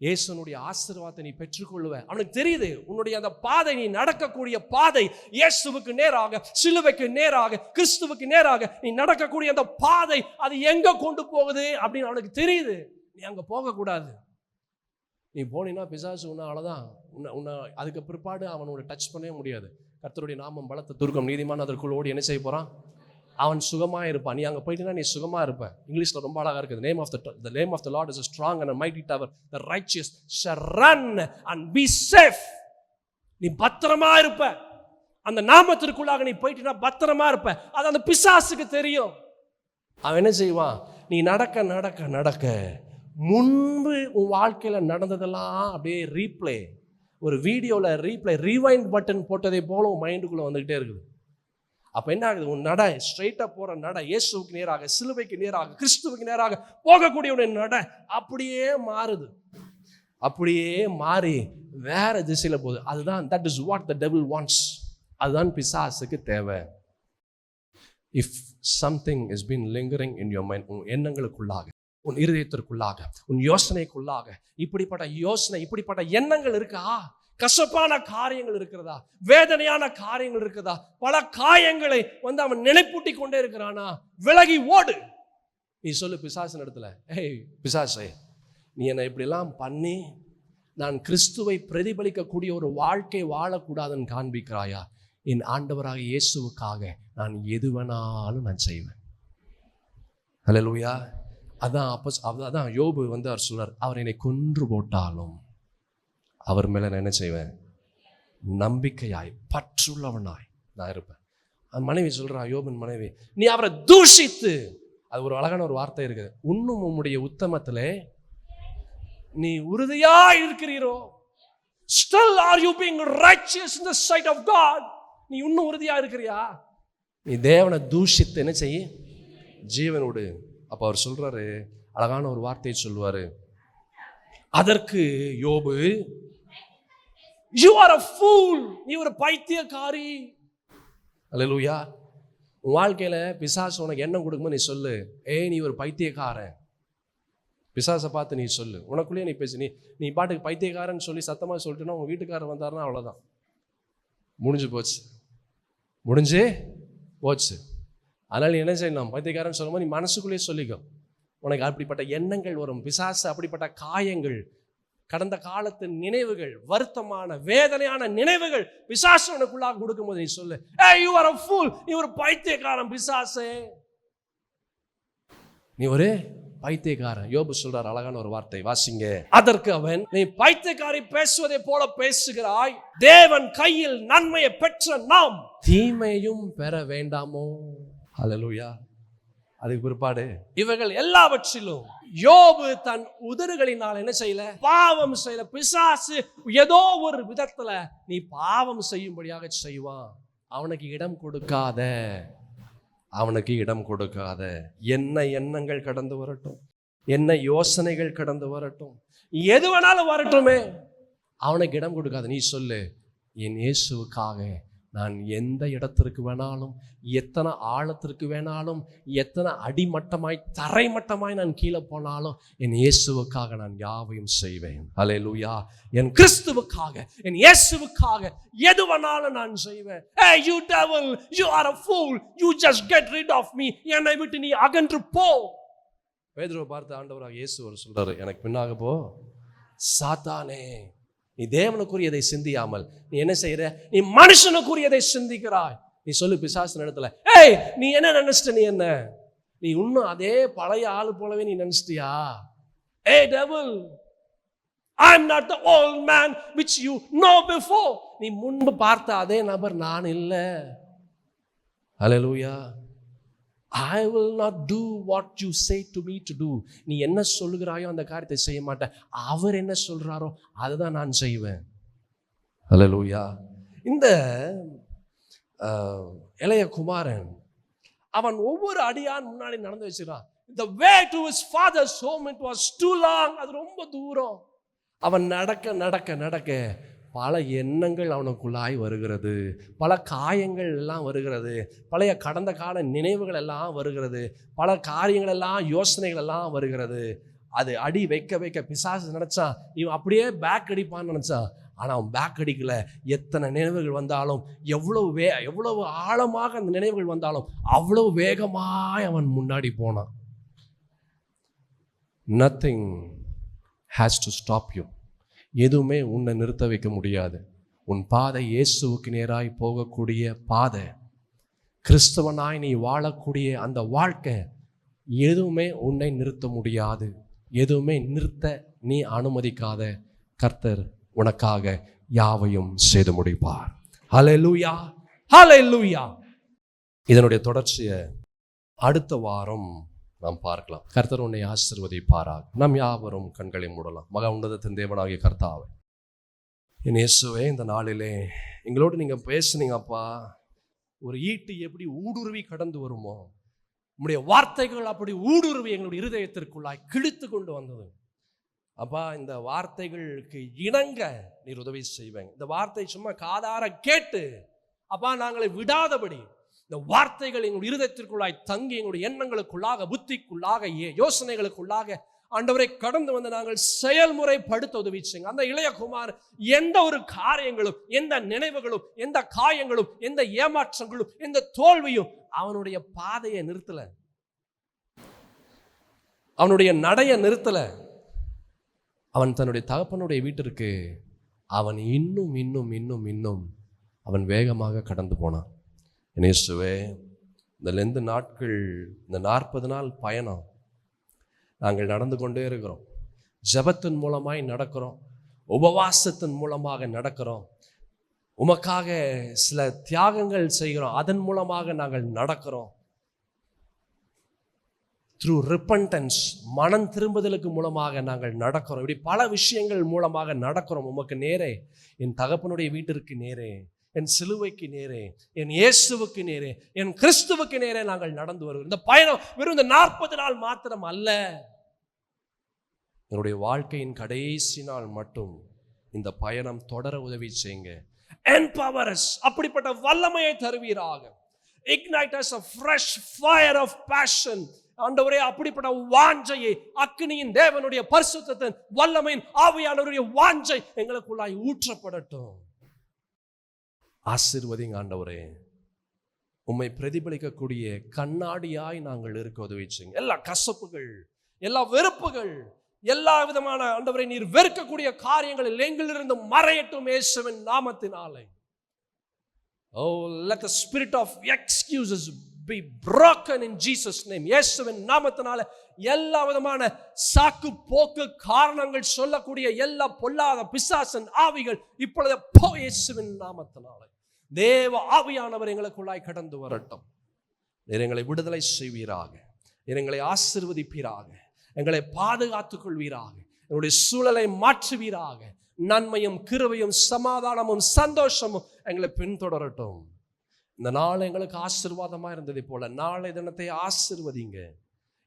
இயேசுனுடைய ஆசீர்வாதத்தை நீ பெற்றுக்கொள்ளுவ. அவனுக்கு தெரியுது உன்னுடைய அந்த பாதை, நீ நடக்கக்கூடிய பாதை இயேசுவுக்கு நேராக, சிலுவைக்கு நேராக, கிறிஸ்துவுக்கு நேராக நீ நடக்கக்கூடிய அந்த பாதை அது எங்க கொண்டு போகுது அப்படின்னு அவனுக்கு தெரியுது. நீ அங்க போகக்கூடாது. நீ போனீன்னா பிசாசு உன்னாலதான் உன்னை அதுக்கு பிற்பாடு அவனோட டச் பண்ணவே முடியாது. கர்த்தருடைய நாமம் பலத்த துர்க்கம், நீதிமான் அதற்குள் ஓடி என்ன செய்ய போறான்? அவன் சுகமா இருப்பான். நீ அங்க போயிட்டீங்கன்னா நீ சுகமா இருப்ப. இங்கிலீஷ்ல ரொம்ப அழகா இருக்குது. The name of the Lord is a strong and a mighty tower. The righteous shall run and be safe. நீ பத்திரமா இருப்ப. அந்த நாமத்திற்குள்ளாக நீ போயிட்டீங்கன்னா பத்திரமா இருப்ப. அது அந்த பிசாசுக்கு தெரியும். அவன் என்ன செய்வான்? நீ நடக்க நடக்க நடக்க முன்பு உன் வாழ்க்கையில நடந்ததெல்லாம் அப்படியே ரீப்ளே, ஒரு வீடியோல ரீவைண்ட் பட்டன் போட்டதை போல உன் மைண்டுக்குள்ள வந்துகிட்டே இருக்குது. அப்ப என்ன ஆகுது? உன் நட ஸ்ட்ரைட்டா போற நட இயேசுவுக்கு நேராக, சிலுவைக்கு நேராக, கிறிஸ்துவுக்கு நேராக போகக்கூடிய உடைய நட அப்படியே மாறுது. அப்படியே மாறி வேற திசையில போகுது. அதுதான் that is what the devil wants. அதுதான் பிசாசுக்கு தேவை. If something has been lingering in your mind, உன் எண்ணங்களுக்குள்ளாக, உன் இருதயத்திற்குள்ளாக, உன் யோசனைக்குள்ளாக இப்படிப்பட்ட எண்ணங்கள் இருக்கா? கசப்பான காரியங்கள் இருக்கிறதா? வேதனையான காரியங்கள் இருக்கிறதா? பல காயங்களை அவன் நினைப்பூட்டி கொண்டே இருக்கிறானா? விலகி ஓடு. நீ சொல்லு பிசாசின் இடத்துல, ஏய் பிசாசே, நீ என்னை இப்படிலாம் பண்ணி நான் கிறிஸ்துவை பிரதிபலிக்கக்கூடிய ஒரு வாழ்க்கை வாழக்கூடாதுன்னு காண்பிக்கிறாயா? என் ஆண்டவராக இயேசுவுக்காக நான் எது வேணாலும் நான் செய்வேன். ஹல்லேலூயா. அதான் யோபு அவர் சொல்றார், அவர் என்னை கொன்று போட்டாலும் அவர் மேல நான் என்ன செய்வேன்? நம்பிக்கையாய் பற்றுள்ளவனாய் நான் இருப்பேன். அந்த மனைவி சொல்றா, யோபின் மனைவி, நீ அவரை தூஷித்து, அது ஒரு அழகான ஒரு வார்த்தை இருக்குது, இன்னும் உம்முடைய உத்தமத்திலே நீ உறுதியா இருக்கிறீரோ, still are you being righteous in the sight of God? நீ இன்னும் உறுதியா இருக்கிறியா? நீ தேவனை தூஷித்து என்ன செய்ய? ஜீவனோடு. அப்ப அவர் சொல்றாரு, அழகான ஒரு வார்த்தையை சொல்லுவாரு. அதற்கு யோபு, you are a fool, நீ ஒரு பைத்தியக்காரி. அல்லேலூயா. உன் வாழ்க்கையில பிசாசு உனக்கு எண்ணம் கொடுக்கும்போது நீ சொல்லு, ஏய் நீ ஒரு பைத்தியக்காரன். பிசாசை பார்த்து நீ சொல்லு, உனக்குள்ளேயே நீ பேசு. நீ பாட்டுக்கு பைத்தியக்காரன்னு சொல்லி சத்தமாக சொல்லிட்டுனா உங்க வீட்டுக்காரர் வந்தாருன்னா அவ்வளோதான், முடிஞ்சு போச்சு. அதனால நீ என்ன செய்யலாம்? பைத்தியக்காரன்னு சொல்லும்போது நீ மனசுக்குள்ளேயே சொல்லிக்கோ. உனக்கு அப்படிப்பட்ட எண்ணங்கள் வரும். பிசாசு அப்படிப்பட்ட காயங்கள், கடந்த காலத்து நினைவுகள், வருத்தமான வேதனையான நினைவுகள் பிசாசு உனக்குள்ளாக கொடுக்கும்போது நீ சொல்லு, ஏய் you are a fool, நீ ஒரு பைத்தியக்காரன் பிசாசே, நீ ஒரு பைத்தியக்காரன். யோபு சொல்றார் அழகான ஒரு வார்த்தை, வாசிங்க. அதற்கு அவன், நீ பைத்தியக்காரி பேசுவதை போல பேசுகிறாய், தேவன் கையில் நன்மையை பெற்ற நாம் தீமையும் பெற வேண்டாமோ? ஹல்லேலூயா. அதுக்கு பிற்பாடு இவர்கள் எல்லாவற்றிலும் யோபு தன் உதடுகளினால் என்ன செய்யல? பாவம் செய்யல. பிசாசு ஏதோ ஒரு விதத்துல நீ பாவம் செய்யும்படியாக செய்வான். அவனுக்கு இடம் கொடுக்காத. என்ன எண்ணங்கள் கடந்து வரட்டும், என்ன யோசனைகள் கடந்து வரட்டும், எது வேணாலும் வரட்டுமே, அவனுக்கு இடம் கொடுக்காத. நீ சொல்லு, என் இயேசுவுக்காக நான் எந்த இடத்திற்கு வேணாலும், எத்தனை ஆழத்திற்கு வேணாலும், எத்தனை அடிமட்டமாய் தரைமட்டமாய் நான் கீழே போனாலும் என் இயேசுவுக்காக நான் யாவையும் செய்வேன். அல்லேலூயா. என் கிறிஸ்துவுக்காக, என் இயேசுவுக்காக எது வேணாலும் நான் செய்வேன். Hey you devil, you are a fool, you just get rid of me. என்னை விட்டு நீ அகன்று போ. பேதுருவை பார்த்து ஆண்டவராக இயேசு சொல்றாரு, எனக்கு பின்னாக போ சாத்தானே, நீ தேவனுக்குரியதை சிந்தியாமல் நீ என்ன செய்யற? நீ மனுஷனுக்குரியதை சிந்திக்கிறாய். நீ சொல்லு பிசாசு இடத்துல, ஏய் நீ என்ன நினைச்சிட்ட? நீ இன்னும் அதே பழைய ஆளு போலவே நீ நினைச்சிட்டியா? Hey devil, I am not the old man which you know before. நீ முன்பு பார்த்த அதே நபர் நான் இல்லை. Hallelujah. I will not do what you say to me to do. நீ என்ன சொல்லுகிறாயோ அந்த காரியத்தை செய்ய மாட்டேன். அவர் என்ன சொல்றாரோ அதுதான் நான் செய்வேன். ஹல்லேலூயா. இந்த இளைய குமாரன் அவன் ஒவ்வொரு அடியான் முன்னாடி நடந்து வச்சிருக்கான். The way to his father's home, it was too long. அது ரொம்ப தூரம். அவன் நடக்க நடக்க நடக்க பல எண்ணங்கள் அவனுக்குள்ளாய் வருகிறது, பல காயங்கள் எல்லாம் வருகிறது, பழைய கடந்த கால நினைவுகள் எல்லாம் வருகிறது, பல காரியங்கள் எல்லாம் யோசனைகள் எல்லாம் வருகிறது. அது அடி வைக்க வைக்க பிசாசு நினைச்சான் இவன் அப்படியே பேக் அடிப்பான்னு நினைச்சான். ஆனால் அவன் பேக் அடிக்கல. எத்தனை நினைவுகள் வந்தாலும், எவ்வளவு ஆழமாக அந்த நினைவுகள் வந்தாலும் அவ்வளவு வேகமாய் அவன் முன்னாடி போனான். Nothing has to stop you. எதுவுமே உன்னை நிறுத்த வைக்க முடியாது. உன் பாதை இயேசுவுக்கு நேராய் போகக்கூடிய பாதை, கிறிஸ்தவனாய் நீ வாழக்கூடிய அந்த வாழ்க்கை, எதுவுமே உன்னை நிறுத்த முடியாது. எதுவுமே நிறுத்த நீ அனுமதிக்காத கர்த்தர் உனக்காக யாவையும் செய்து முடிப்பார். ஹல்லேலூயா, ஹல்லேலூயா. இதனுடைய தொடர்ச்சியை அடுத்த வாரம் நாம் பார்க்கலாம். கர்த்தர் உன்னை ஆசீர்வதிப்பாராக. நாம் யாவரும் கண்களை மூடலாம். மகா உன்னதத்தின் தேவனாகிய கர்த்தாவே, என் இயேசுவே, இந்த நாளிலே எங்களோடு நீங்கள் பேசுனீங்கப்பா. ஒரு ஈட்டி எப்படி ஊடுருவி கடந்து வருமோ, உம்முடைய வார்த்தைகள் அப்படி ஊடுருவி எங்களுடைய இருதயத்திற்குள்ளாய் கிழித்து கொண்டு வந்தது. அப்பா, இந்த வார்த்தைகளுக்கு இணங்க நீர் உதவி செய்வேங்க. இந்த வார்த்தை சும்மா காதார கேட்டு அப்பா நாங்களை விடாதபடி இந்த வார்த்தைகள் எங்களுடைய இருதயத்திற்குள்ளாய் தங்கி எங்களுடைய எண்ணங்களுக்குள்ளாக, புத்திக்குள்ளாக, யோசனைகளுக்குள்ளாக ஆண்டவரை கடந்து வந்து நாங்கள் செயல்முறைப்படுத்த உதவி செய்யுங்க. அந்த இளைய குமார் எந்த ஒரு காரியங்களும், எந்த நினைவுகளும், எந்த காயங்களும், எந்த ஏமாற்றங்களும், எந்த தோல்வியும் அவனுடைய பாதையை நிறுத்தல, அவனுடைய நடைய நிறுத்தல. அவன் தன்னுடைய தகப்பனுடைய வீட்டிற்கு அவன் இன்னும் இன்னும் இன்னும் இன்னும் அவன் வேகமாக கடந்து போனான். இயேசுவே, இந்த லெந்து நாட்கள், இந்த 40 நாள் பயணம் நாங்கள் நடந்து கொண்டே இருக்கிறோம். ஜெபத்தின் மூலமாய் நடக்கிறோம், உபவாசத்தின் மூலமாக நடக்கிறோம், உமக்காக சில தியாகங்கள் செய்கிறோம், அதன் மூலமாக நாங்கள் நடக்கிறோம். த்ரூ ரிப்பன்டன்ஸ், மனம் திரும்புதலுக்கு மூலமாக நாங்கள் நடக்கிறோம். இப்படி பல விஷயங்கள் மூலமாக நடக்கிறோம். உமக்கு நேரே, என் தகப்பனுடைய வீட்டிற்கு நேரே, என் சிலுவைக்கு நேரே, என் இயேசுவுக்கு நேரே, என் கிறிஸ்துவுக்கு நேரே நாங்கள் நடந்து வருகிறோம். இந்த பயணம் வெறும் இந்த 40 நாள் மாத்திரம் அல்ல, என்னுடைய வாழ்க்கையின் கடைசி நாள் மட்டும் இந்த பயணம் தொடர உதவி செய்யுங்க. Empower us, அப்படிப்பட்ட வல்லமையை தருவீராக. Ignite us a fresh fire of passion. ஆண்டவரே, அப்படிப்பட்ட வாஞ்சையை, அக்கினியின் தேவனுடைய பரிசுத்தத்தின் வல்லமையின் ஆவியானவருடைய வாஞ்சை எங்களுக்குள்ளாய் ஊற்றப்படட்டும். ஆசீர்வதிங்க ஆண்டவரே. உம்மை பிரதிபலிக்கக்கூடிய கண்ணாடியாய் நாங்கள் இருக்க உதவி செய்யுங்க. எல்லா கசப்புகள், எல்லா வெறுப்புகள், எல்லா விதமான ஆண்டவரை நீர் வெறுக்கக்கூடிய காரியங்களில் எங்களிலிருந்து மறையட்டும் இயேசுவின் நாமத்தினாலே. Oh, let the spirit of excuses be broken in Jesus name. இயேசுவின் நாமத்தினாலே எல்லா விதமான சாக்கு போக்கு காரணங்கள் சொல்லக்கூடிய எல்லா பொல்லாத பிசாசன் ஆவிகள் இப்பொழுது போ இயேசுவின் நாமத்தினாலே. தேவ ஆவியானவர் எங்களுக்குள்ளாய் கடந்து வரட்டும். நீர் எங்களை விடுதலை செய்வீராக, நீர் எங்களை ஆசீர்வதிப்பீராக, எங்களை பாதுகாத்துக் கொள்வீராக, எங்களுடைய சூழலை மாற்றுவீராக. நன்மையும் கிருபையும் சமாதானமும் சந்தோஷமும் எங்களை பின்தொடரட்டும். இந்த நாள் எங்களுக்கு ஆசீர்வாதமா இருந்ததை போல நாளை தினத்தை ஆசீர்வதிங்க.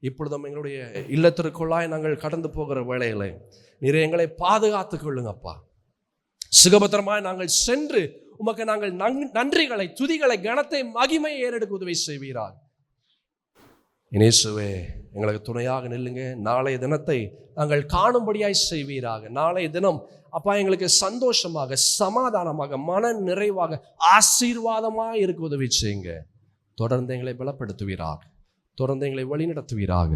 இப்பொழுதும் எங்களுடைய இல்லத்திற்குள்ளாய் நாங்கள் கடந்து போகிற வேளையில நீர் எங்களை பாதுகாத்துக் கொள்ளுங்கப்பா. சுகபத்திரமாய் நாங்கள் சென்று உமக்கு நாங்கள் நன்றிகளை, துதிகளை, கனத்தை, மகிமையை ஏறெடுக்க உதவி செய்வீராக. இயேசுவே, எங்களுக்கு துணையாக நில்லுங்க. நாளைய தினத்தை நாங்கள் காணும்படியாய் செய்வீராக. நாளைய தினம் அப்பா எங்களுக்கு சந்தோஷமாக, சமாதானமாக, மன நிறைவாக, ஆசீர்வாதமாக இருக்க உதவி செய்யுங்க. தொடர்ந்து எங்களை பலப்படுத்துவீராக, தொடர்ந்து எங்களை வழிநடத்துவீராக.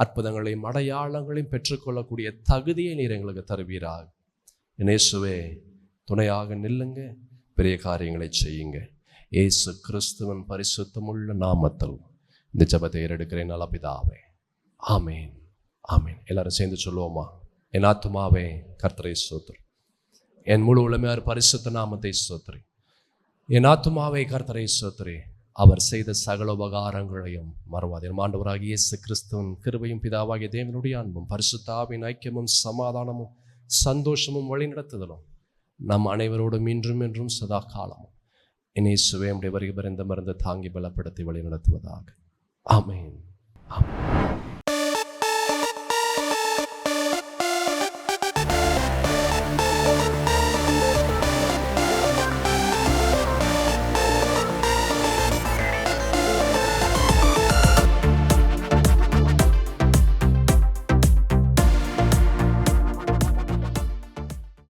அற்புதங்களையும் அடையாளங்களையும் பெற்றுக்கொள்ளக்கூடிய தகுதியை நீர் எங்களுக்கு தருவீராக. இயேசுவே, துணையாக நில்லுங்க, பெரிய காரியங்களை செய்யுங்க. இயேசு கிறிஸ்துவின் பரிசுத்தமுள்ள நாமத்தில் இந்த ஜெபத்தை ஏறெடுக்கிறேன் நல்ல பிதாவே, ஆமேன், ஆமேன். எல்லாரும் சேர்ந்து சொல்லுவோமா? என் ஆத்துமாவே கர்த்தரை ஸ்தோத்திரி, என் முழு உளமையார் பரிசுத்த நாமத்தை ஸ்தோத்திரி. என் ஆத்துமாவே கர்த்தரை ஸ்தோத்திரி, அவர் செய்த சகல உபகாரங்களையும் மறவாதே. ஆண்டவராகிய இயேசு கிறிஸ்துவின் கிருபையும் பிதாவாகிய தேவனுடைய அன்பும் பரிசுத்த ஆவியின் ஐக்கியமும் சமாதானமும் சந்தோஷமும் வழிநடத்துதலும் நம் அனைவரோடும் இன்றும் என்றும் சதா காலமும் இயேசுவே உம்முடைய வருகை பரிந்த மருந்து தாங்கி பலப்படுத்தி வழி நடத்துவதாக. ஆமென்.